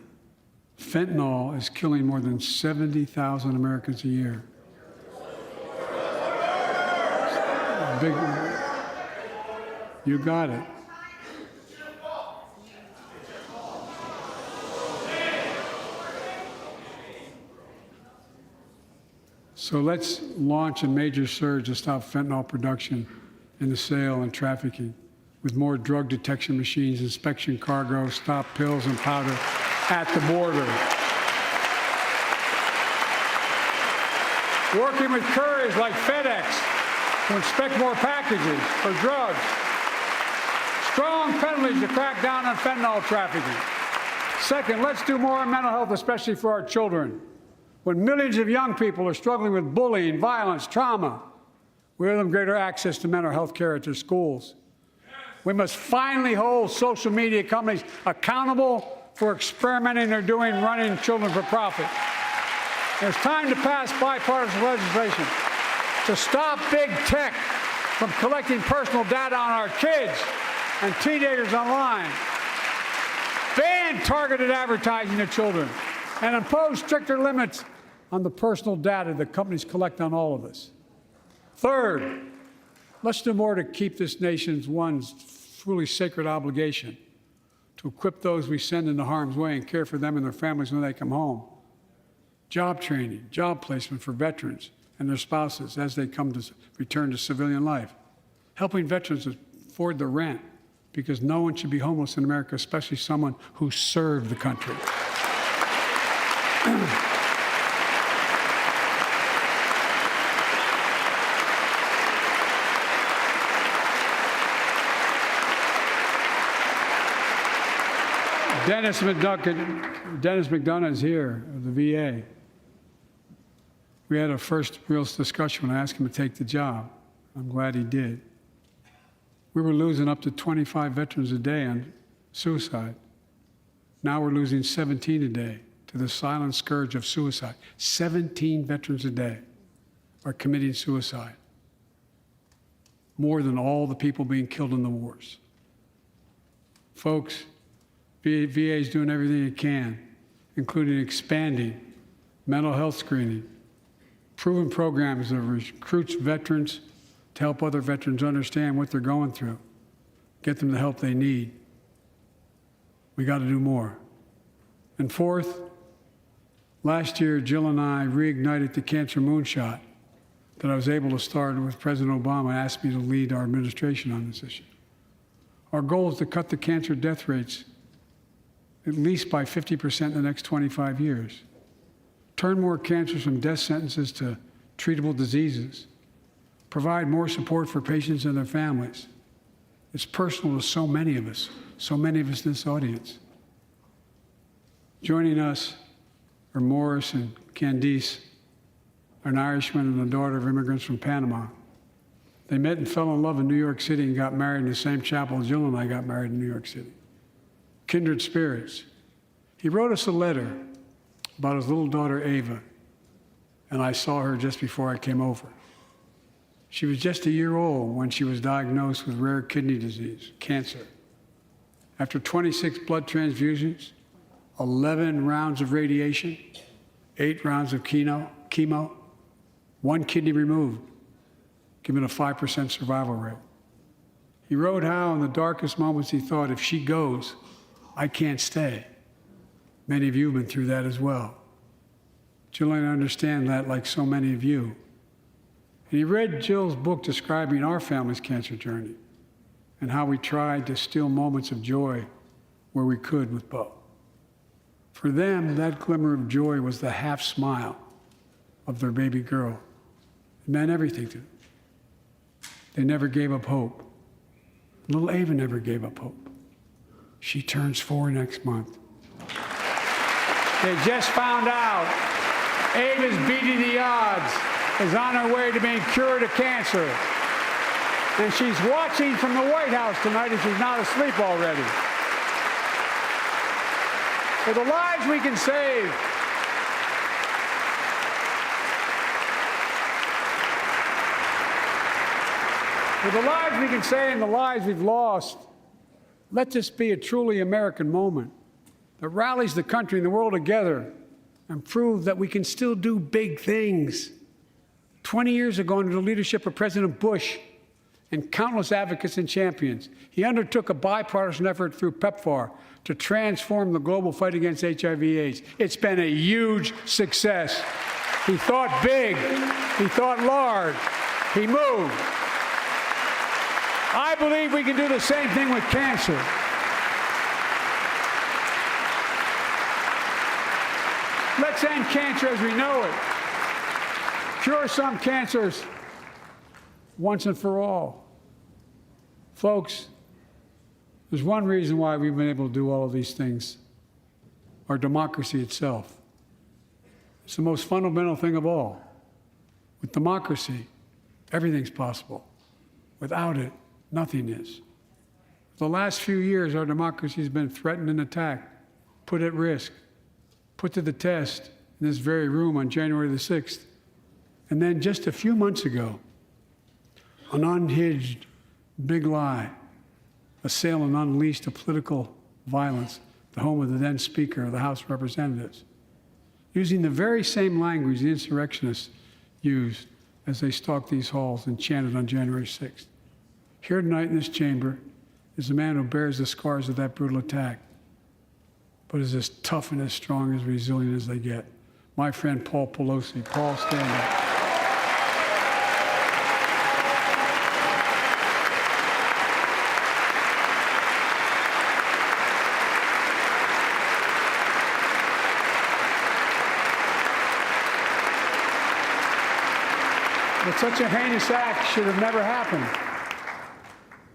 Fentanyl is killing more than 70,000 Americans a year. You got it. So let's launch a major surge to stop fentanyl production and the sale and trafficking, with more drug detection machines, inspection cargo, stop pills and powder at the border. Working with couriers like FedEx to inspect more packages for drugs. Strong penalties to crack down on fentanyl trafficking. Second, let's do more on mental health, especially for our children. When millions of young people are struggling with bullying, violence, trauma, we owe them greater access to mental health care at their schools. We must finally hold social media companies accountable for experimenting they're doing running children for profit. It's time to pass bipartisan legislation to stop big tech from collecting personal data on our kids and teenagers online, ban targeted advertising to children, and impose stricter limits on the personal data that companies collect on all of us. Third, let's do more to keep this nation's one truly sacred obligation, to equip those we send into harm's way and care for them and their families when they come home. Job training, job placement for veterans and their spouses as they come to return to civilian life. Helping veterans afford the rent, because no one should be homeless in America, especially someone who served the country. Dennis McDonough is here of the VA. We had a first real discussion when I asked him to take the job. I'm glad he did. We were losing up to 25 veterans a day on suicide. Now we're losing 17 a day to the silent scourge of suicide. 17 veterans a day are committing suicide. More than all the people being killed in the wars. Folks, VA is doing everything it can, including expanding mental health screening, proven programs that recruits veterans to help other veterans understand what they're going through, get them the help they need. We got to do more. And fourth, last year, Jill and I reignited the cancer moonshot that I was able to start with President Obama asked me to lead our administration on this issue. Our goal is to cut the cancer death rates at least by 50% in the next 25 years. Turn more cancers from death sentences to treatable diseases. Provide more support for patients and their families. It's personal to so many of us in this audience. Joining us are Morris and Candice, an Irishman and a daughter of immigrants from Panama. They met and fell in love in New York City and got married in the same chapel Jill and I got married in New York City. Kindred spirits. He wrote us a letter about his little daughter, Ava, and I saw her just before I came over. She was just a year old when she was diagnosed with rare kidney disease, cancer. After 26 blood transfusions, 11 rounds of radiation, 8 rounds of chemo, 1 kidney removed, giving a 5% survival rate. He wrote how in the darkest moments he thought, if she goes, I can't stay. Many of you have been through that as well. Jill and I understand that like so many of you. And he read Jill's book describing our family's cancer journey and how we tried to steal moments of joy where we could with Bo. For them, that glimmer of joy was the half smile of their baby girl. It meant everything to them. They never gave up hope. Little Ava never gave up hope. She turns 4 next month. They just found out Ava's beating the odds, is on her way to being cured of cancer. And she's watching from the White House tonight if she's not asleep already. For the lives we can save, and the lives we've lost, let this be a truly American moment that rallies the country and the world together and proves that we can still do big things. 20 years ago, under the leadership of President Bush and countless advocates and champions, he undertook a bipartisan effort through PEPFAR to transform the global fight against HIV/AIDS. It's been a huge success. He thought big. He thought large. He moved. I believe we can do the same thing with cancer. Let's end cancer as we know it. Cure some cancers once and for all. Folks, there's one reason why we've been able to do all of these things. Our democracy itself. It's the most fundamental thing of all. With democracy, everything's possible. Without it, nothing is. The last few years, our democracy has been threatened and attacked, put at risk, put to the test in this very room on January the 6th. And then just a few months ago, an unhinged big lie, assailed and unleashed a political violence, the home of the then Speaker of the House of Representatives, using the very same language the insurrectionists used as they stalked these halls and chanted on January 6th. Here tonight in this chamber is a man who bears the scars of that brutal attack, but is as tough and as strong and as resilient as they get. My friend Paul Pelosi. Paul, stand up. But such a heinous act should have never happened.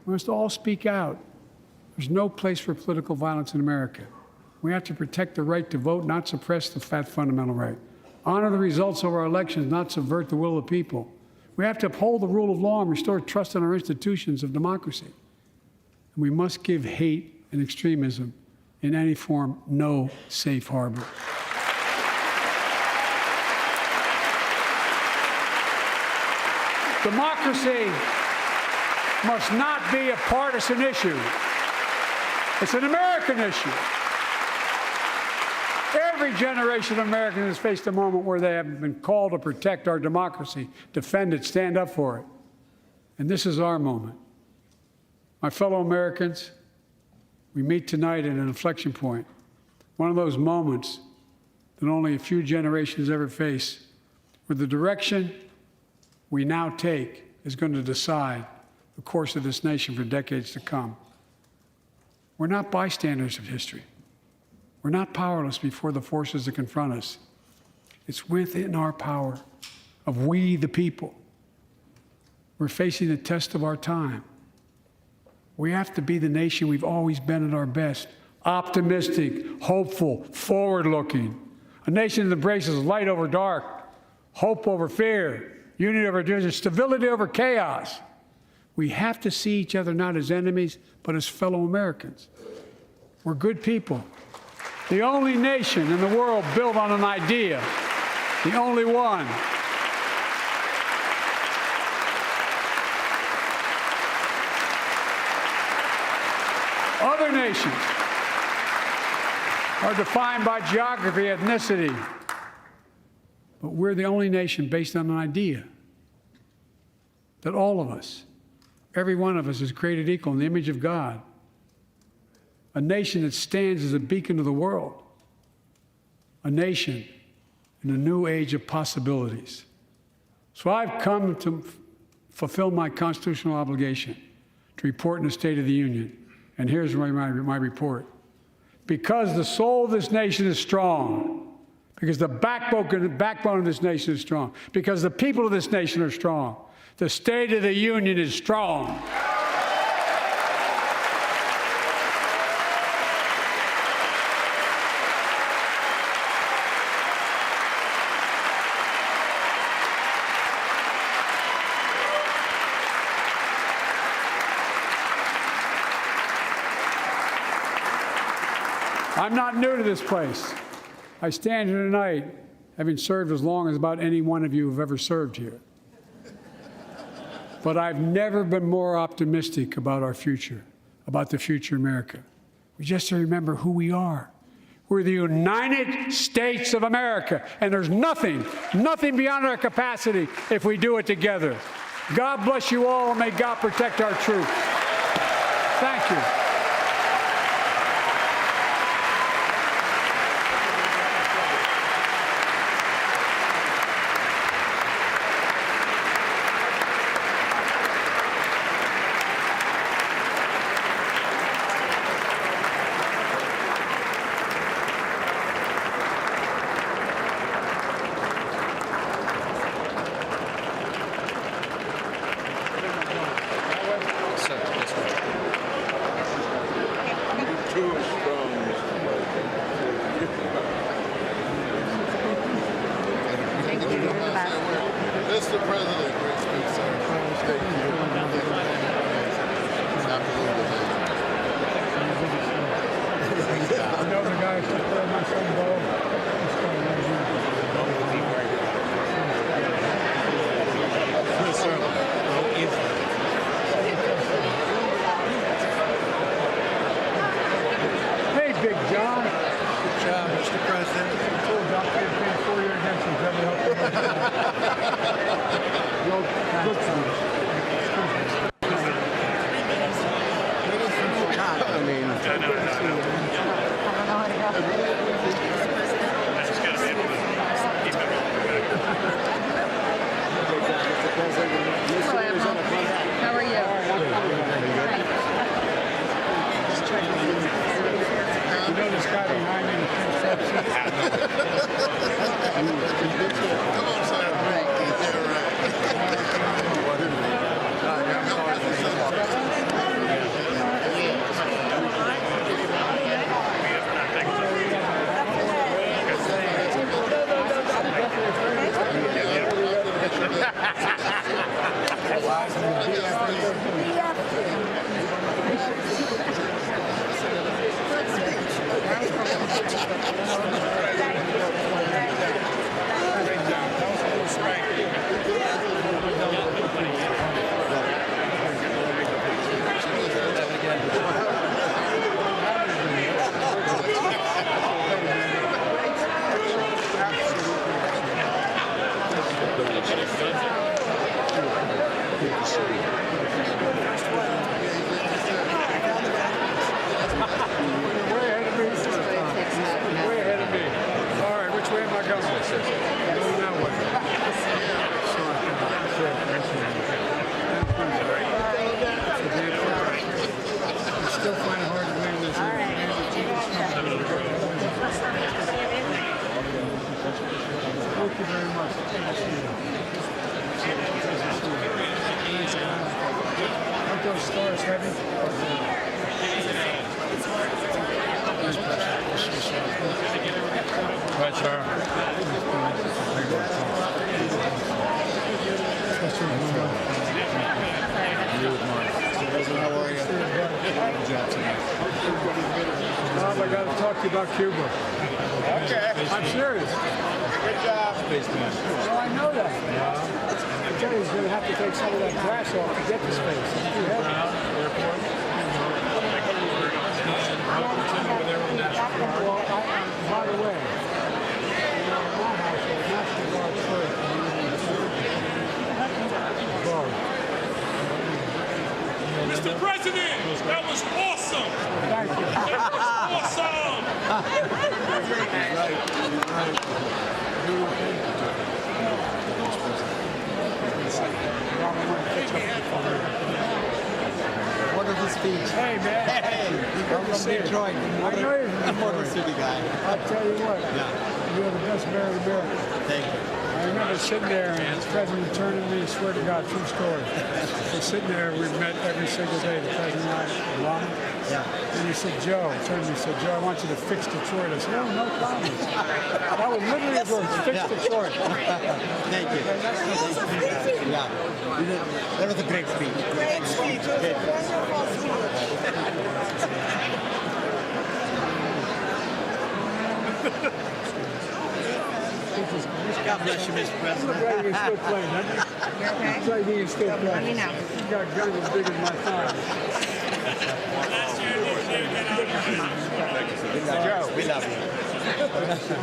We must all speak out. There's no place for political violence in America. We have to protect the right to vote, not suppress the fundamental right. Honor the results of our elections, not subvert the will of the people. We have to uphold the rule of law and restore trust in our institutions of democracy. And we must give hate and extremism in any form no safe harbor. Democracy must not be a partisan issue. It's an American issue. Every generation of Americans has faced a moment where they have been called to protect our democracy, defend it, stand up for it. And this is our moment. My fellow Americans, we meet tonight at an inflection point, one of those moments that only a few generations ever face, where the direction we now take is going to decide the course of this nation for decades to come. We're not bystanders of history. We're not powerless before the forces that confront us. It's within our power of we, the people. We're facing the test of our time. We have to be the nation we've always been at our best, optimistic, hopeful, forward-looking. A nation that embraces light over dark, hope over fear, unity over division, stability over chaos. We have to see each other not as enemies, but as fellow Americans. We're good people. The only nation in the world built on an idea, the only one. Other nations are defined by geography, ethnicity, but we're the only nation based on an idea that all of us, every one of us, is created equal in the image of God. A nation that stands as a beacon to the world. A nation in a new age of possibilities. So I've come to fulfill my constitutional obligation to report in the State of the Union. And here's my report. Because the soul of this nation is strong, because the backbone of this nation is strong, because the people of this nation are strong, the State of the Union is strong. I'm not new to this place. I stand here tonight having served as long as about any one of you have ever served here. But I've never been more optimistic about our future, about the future of America. We just have to remember who we are. We're the United States of America, and there's nothing beyond our capacity if we do it together. God bless you all, and may God protect our troops. Thank you. Mr. President, great speech, sir. Thank you. It's absolutely amazing. I know the guys that play my son Bo. Yes, sir. Hey, Big John. Good job, Mr. President. I told you I'll pay 4-year exemptions every help. Good times. Ladies and How are you? You know this guy behind me? Come on, son. Way ahead of me. All right, which way am I going? Going that way. I still find it hard to believe this. Thank you very much. Aren't those stars heavy? Right, sir. How are you? Good job tonight. Bob, I got to talk to you about Cuba. Okay. I'm serious. Good job, spaceman. Well, I know that. I tell you, he's going to have to take some of that grass off to get to space. It's too heavy. Well, by the way, my household, National Guard first. Mr. President, that was awesome! Thank you. Awesome! Wonderful speech. Hey, man. Hey, you come from Detroit. I know you're from Motor Detroit. City guy. I'll tell you what. Yeah. You're the best mayor of America. Thank you. I remember sitting there and the president turning to me, swear to God, true story. We're sitting there, we've met every single day, the president and I, Obama. Yeah. And he said, Joe, turned to me and said, Joe, I want you to fix Detroit. I said, oh, no problem. That was literally his words, fix Detroit. Thank you. Yeah. That was a great speech. Great speech. It was a wonderful God bless you, Mr. President. Looks like he can still play, doesn't he? Okay. Looks like he can still play. Let me know. He's got guns as big as my thigh. Joe, we love you.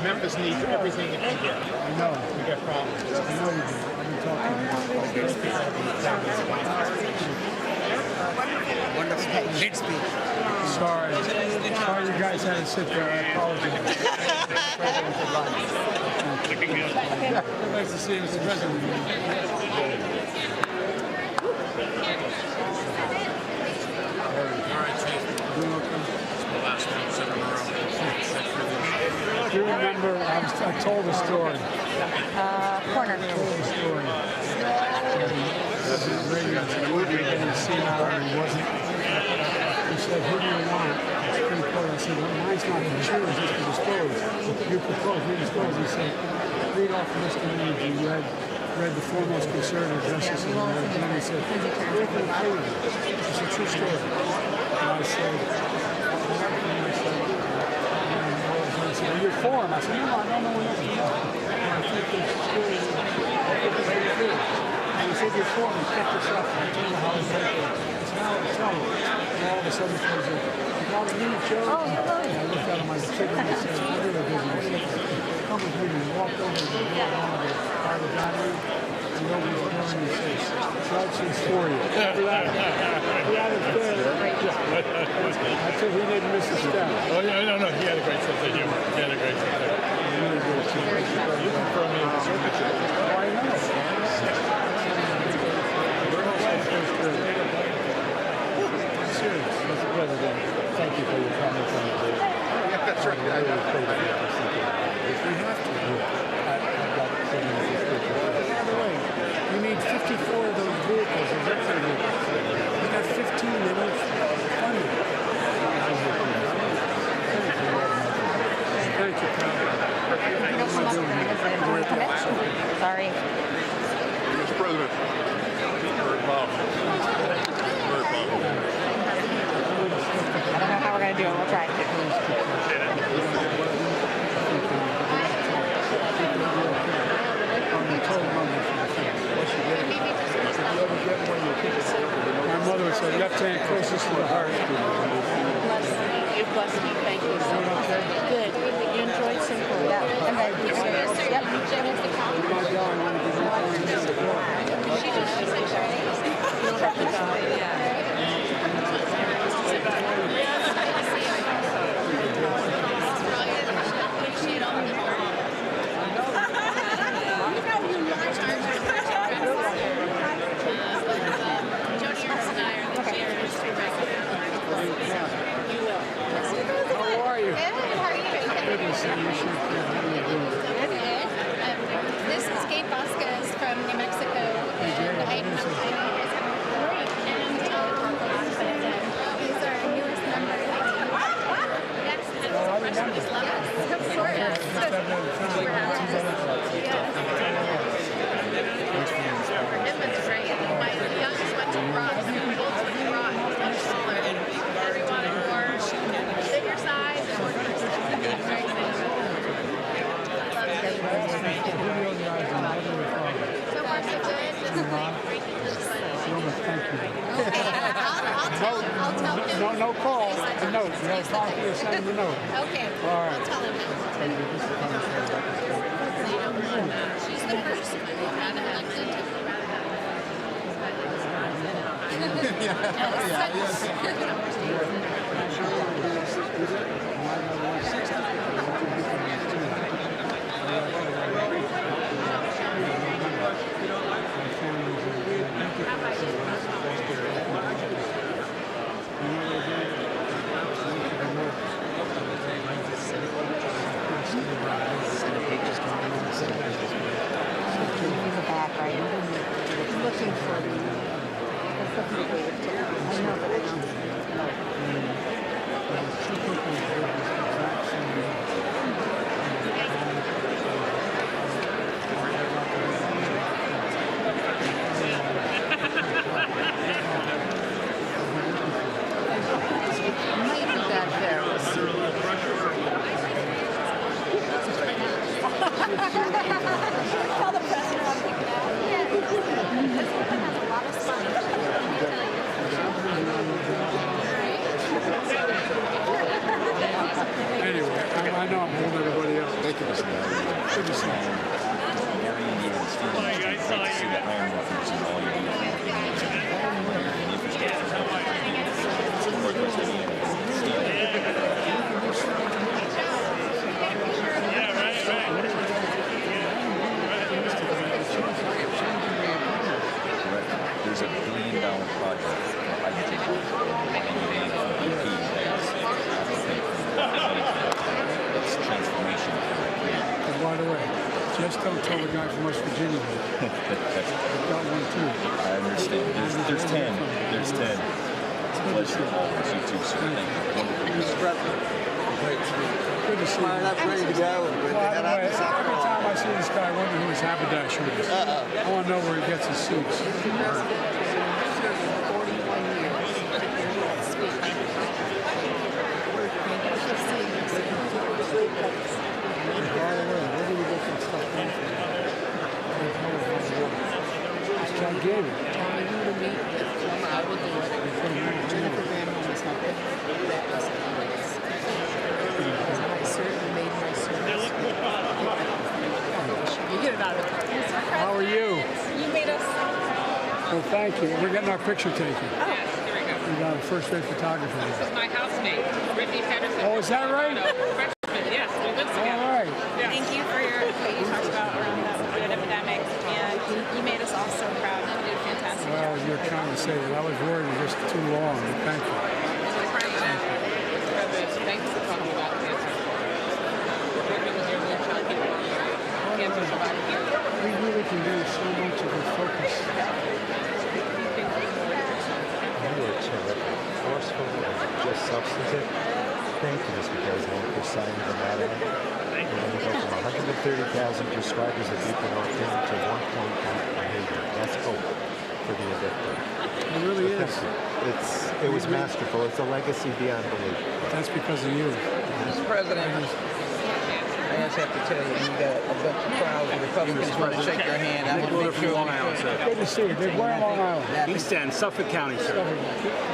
Memphis needs everything it can get. I know. We got problems. I know you do. I've been talking to you. Wonderful. Great speech. Sorry. Sorry you guys had to sit there. I apologize. Nice to see you, Mr. President. Do you remember, I told a story. corner. I told a story. President Reagan didn't see how he wasn't. He said, who do you want? Supreme Court. I said, well, mine's not to choose, it's to dispose. You propose, we dispose. He said, read off the list of names. He read the foremost conservative justices in there. And then he said, who can approve it? It's a true story. And I said, well, you're for him. I said, no, I don't know what you're for. I think this story is very good. And he said, you're for him. Pick this up. I told him how it's working. It's now a tell him. And all of a sudden, he goes, you got a new Joe? And I looked at him, I said, and I said, I'm really busy. He said, come with me. And he walked over to the door of the private dining room. And he opened the door and he says, Judge is for you. He had it there. I said he didn't miss a step. Oh, yeah, no, he had a great sense of humor. He had a great sense of humor. You confirmed me in the circuit. Oh, I know. Serious, Mr. President, thank you for your comments on the bill. Yeah, that's right. We have to. I've got 7 minutes to speak. By the way, you need 54 of those vehicles, executive vehicles. You got 15, they don't fund it. Thank you, Carl. Sorry. Mr. President. Very powerful. Very powerful. I don't know how we're going to do it. We'll try. My mother said left hand closest to the heart. Bless you. Thank you so much. Good. You enjoyed Simple. Yeah. And then you said, yep. She just said, How are you? Good. How are you doing? Good to see you. Good. This is Kate Vasquez from New Mexico, and I know you guys have a great. And these are our newest members. Yes, of course. Edmund's great. My youngest went to Brock. Both went to Brock. He's much smaller. Everyone more bigger size. Very excited. So far, so good. Just breaking this one. Thank you. Okay, I'll tell him. No call. A note. You have coffee or send him a note. Okay, All right. I'll tell him. She's the first one who got elected to Looking for the. I know, but I don't. Might be back there. tell the president I'm picking out. Yeah, this one has a lot of Anyway, I know I'm holding everybody up. Thank you, Mr. President. Good to see you. There's $1 billion project for hydrogen it's transformation. And by the way, just don't tell the guy from West Virginia that. I've got one too. I understand. There's 10. There's 10. It's a pleasure always. You too, sir. Thank you. Wonderful. Good to see you. Ready to go. By the way, every time I see this guy, I wonder who his haberdasher is. I want to know where he gets his suits. It's gigantic. How are you? You made us. Well, thank you. We're getting our picture taken. Oh, here we go. You got a first-rate photographer. This is my housemate, Brittany Pedersen. Oh, is that right? Freshman, yes, we live together. All right. Yeah. Thank you for what you talked about around the opioid epidemic, and you made us all so proud. You did a fantastic job. Well, you're trying to say that. I was worried it was just too long, but thank you. Thank you for talking about cancer. Working with your new children. Cancer survivors. We really can do so much of a focus. You were terrific. Forceful and just substantive. Thank you, just because no precise than that. You know, we go from 130,000 prescribers of buprenorphine to 1.8 behavior. That's hope for the addicted. It really is. It was masterful. It's a legacy beyond belief. That's because of you. Mr. President, I just have to tell you, you got a bunch of crowds of Republicans want to shake your hand. I want to make sure Long Island, sir. Good to see you. Where in Long Island? East End, Suffolk County, sir.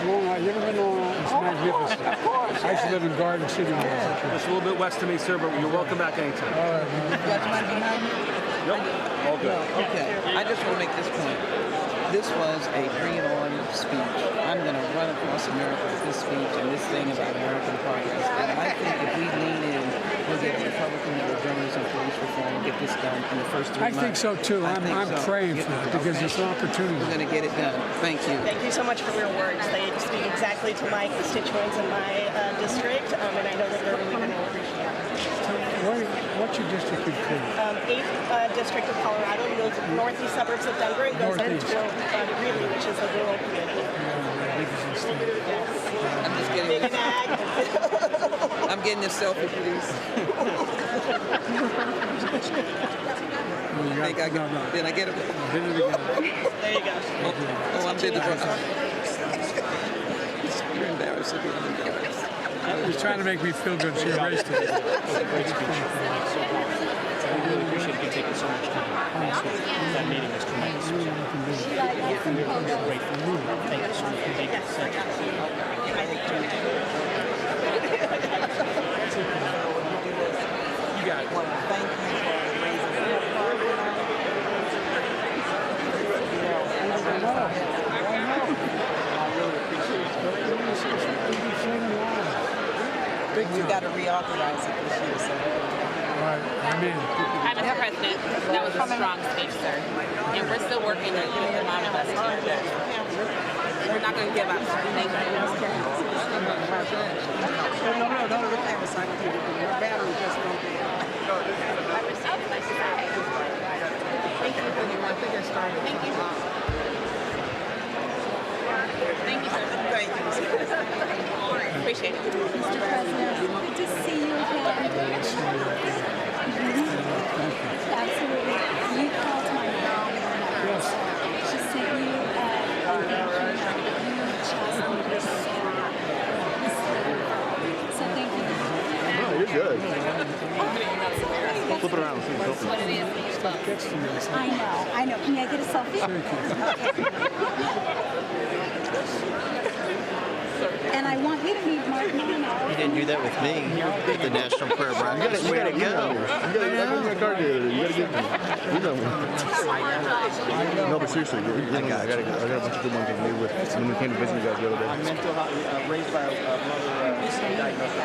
Long Island. You ever been to Long Island? It's magnificent. Of course. I used to live in Garden City. Just a little bit west of me, sir, but you're welcome back anytime. All right, man. You got your money behind you? Nope, all good. Okay, I just want to make this point. This was a bring-it-on speech. I'm going to run across America with this speech and this thing about American progress. And I think if we lean in, we'll get Republican journalism and police reform and get this done in the first 3 months. I think so, too. I'm praying for that because it's an opportunity. We're going to get it done. Thank you. Thank you so much for your words. They speak exactly to my constituents in my district, and I know that they're really going to appreciate it. What's your district include? 8th District of Colorado, the northeast suburbs of Denver, and goes into Greeley, which is a rural community. I'm just getting Big and ag. I'm getting this selfie, please. Did I get it? There you go. Oh, I'm did the You're embarrassing me. I'm embarrassed. He's trying to make me feel good. She erased it. Great speech. I really appreciate you taking so much time. That meeting was tremendous. Great for you. Thank you so much. Thank you. You got it. Thank you for raising We've got to reauthorize it this year, so. Hi, Mr. President. That was a strong speech, sir. And we're still working to do the amount of us to do that. We're not going to give up, sir. Thank you. No, the camera side. Your battery just don't get Thank you. I think I started. Thank you. Thank you, sir. Thank you. Appreciate it. Mr. President, good to see you again. Absolutely. You called my mom. Yes. She sent you so thank you. No, you're good. Flip it around. That's what it is. I know. Can I get a selfie? And I want you to meet Mark Mono. You didn't do that with me at the National Prayer Breakfast. Way to go. You gotta car dealer. You gotta get me. You know. No, but seriously, I got a bunch of good ones with me when we came to visit you guys the other day. I'm mental health, raised by a mother diagnosed with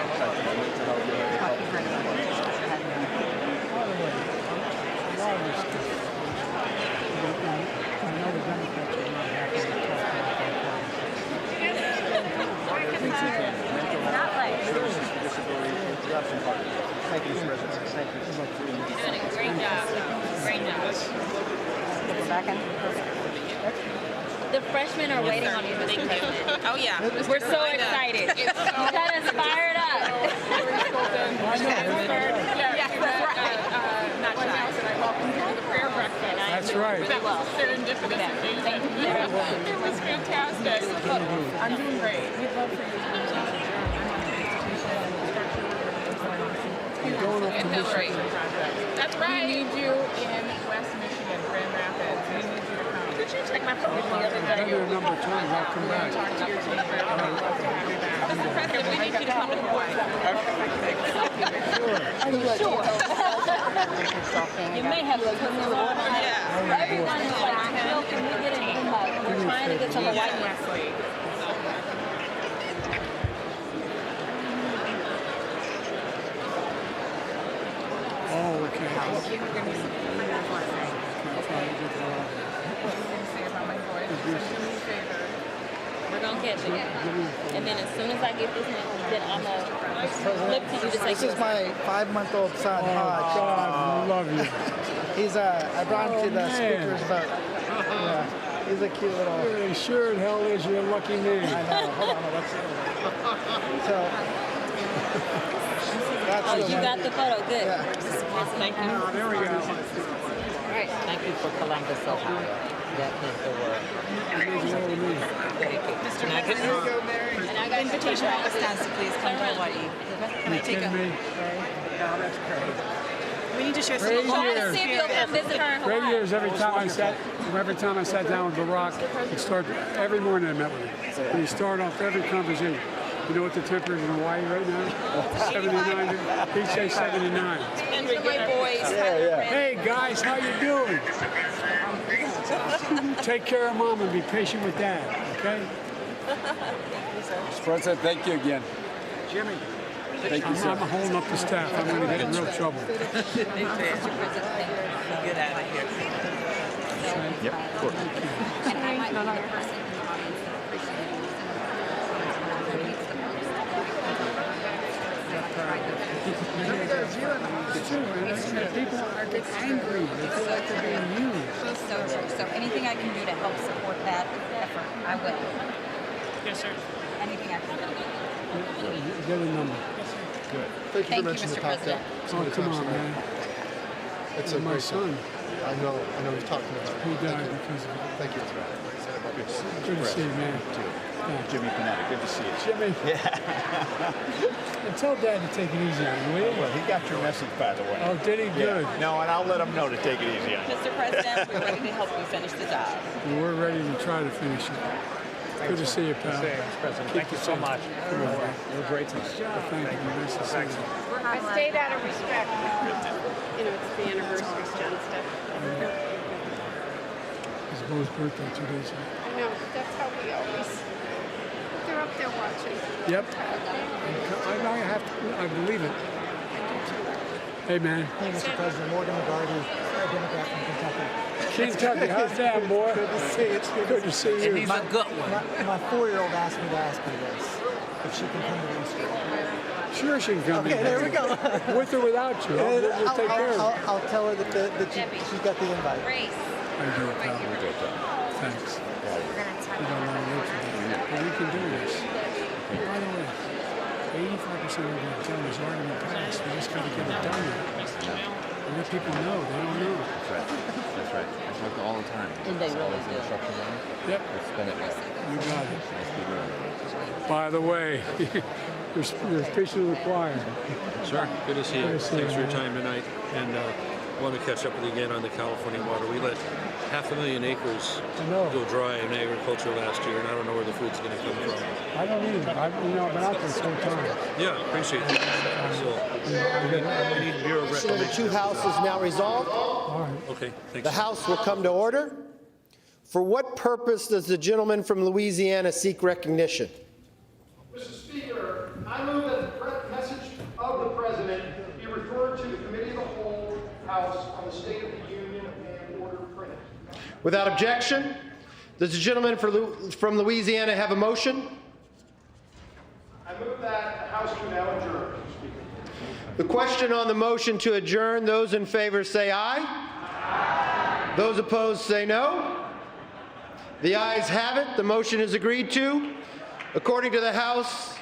Thank you, Mr. President. Thank you. You're doing a great job. Great job. The freshmen are waiting on you, Mr. President. Oh, yeah. We're so excited. You got us fired up. That's right. That was serendipitous occasion. It was fantastic. I'm doing great. We'd love for you to Hillary. That's right. We need you in West Michigan, Grand Rapids. We need you to come. Did you take my phone the other day? I've been a number of times. I'll come back. Talk to your team. Mr. President, we need you to come to Hawaii. Sure. You may have to come to Hawaii. Yeah. Everyone is like, Phil, can we get an invite? We're trying to get to Hawaii next week. We're gonna catch it. And then as soon as I get this one, then I'm gonna flip to you to say This is my 5-month-old son, Hodge. God, I love you. He's I brought him to the man. speaker's vote. Yeah, he's a cute little. He sure in hell is. You're a lucky man. I know. Hold on, let's. So that's the you one. got the photo. Good. Yeah. Thank you. Oh, there we go. All right. Thank you for Columbus, Ohio. That meant the world. Mr. Nugget. And I got invitation to Wisconsin, please come to Hawaii. Can I take a? Oh, that's great. We need to share some Great local years. See if you'll come visit her in Great Hawaii. years. Every time I sat down with Barack, he'd start every morning I met with him. And he'd start off every conversation. You know what the temperature is in Hawaii right now? 79. He'd say 79. And for my boys. Hey guys, how you doing? Take care of mom and be patient with dad, okay? Mr. President, thank you again. Jimmy. Thank you, sir. I'm holding up the staff. I'm going to get in real trouble. Get out of here. Yep, of course. And I might be the person in the audience that appreciates People are getting angry. They feel like they're being used. So true. So anything I can do to help support that effort, I will. Yes, sir. Anything I can do. Get a number. Good. Thank you, Mr. President. Oh, come on, man. It's my son. I know we've talked about it. He died because of it. Thank you. Good to see you, man. Jimmy Panetta, good to see you. Jimmy. And tell Dad to take it easy on you, will you? Well, he got your message, by the way. Oh, did he? Good. No, and I'll let him know to take it easy on you. Mr. President, we're ready to help you finish the job. We're ready to try to finish it. Good to see you, pal. Mr. President, thank you so much. You're great. Thank you. Nice to see you. I stayed out of respect. You know, it's the anniversary stuff. It's Bo's birthday 2 days ago. I know, that's how we always, they're up there watching. Yep. I believe it. Hey, man. Hey, Mr. President, Morgan McGarty, a Democrat from Kentucky. Kentucky, how's that, boy? Good to see you. It's Good to see you. He's a good one. My 4-year-old asked me to ask you this, if she can come to Easter. Sure she can come. Okay, there we go. With or without you. We'll take care of it. I'll tell her that she's got the invite. Grace. I do, pal. Thanks. We got a lot of work to do. But we can do this. By the way, 85% of the town is already been passed. We just got to get it done now. And let people know. They don't know. That's right. That's right. I talk to all the time. And they really Always do. instruction on it. Yep. Let's spend it right. You got it. Let's be real. By the way, you're preaching to the choir. Sir, good to see you. Good to see Thanks you, for your man. time tonight. And want to catch up with you again on the California water. We let 500,000 acres go dry in agriculture last year, and I don't know where the food's going to come from. I don't either. I've been out there this whole time. Yeah, appreciate that. So, we need Bureau of So the Reclamation. two houses now resolved. All right. Okay, thanks. The House will come to order. For what purpose does the gentleman from Louisiana seek recognition? Mr. Speaker, I move that the message of the President be referred to the Committee of the Whole House on the State of the Union and order printed. Without objection, does the gentleman from Louisiana have a motion? I move that the House do now adjourn, Mr. Speaker. The question on the motion to adjourn, those in favor say aye. Aye. Those opposed say no. The ayes have it. The motion is agreed to. According to the House,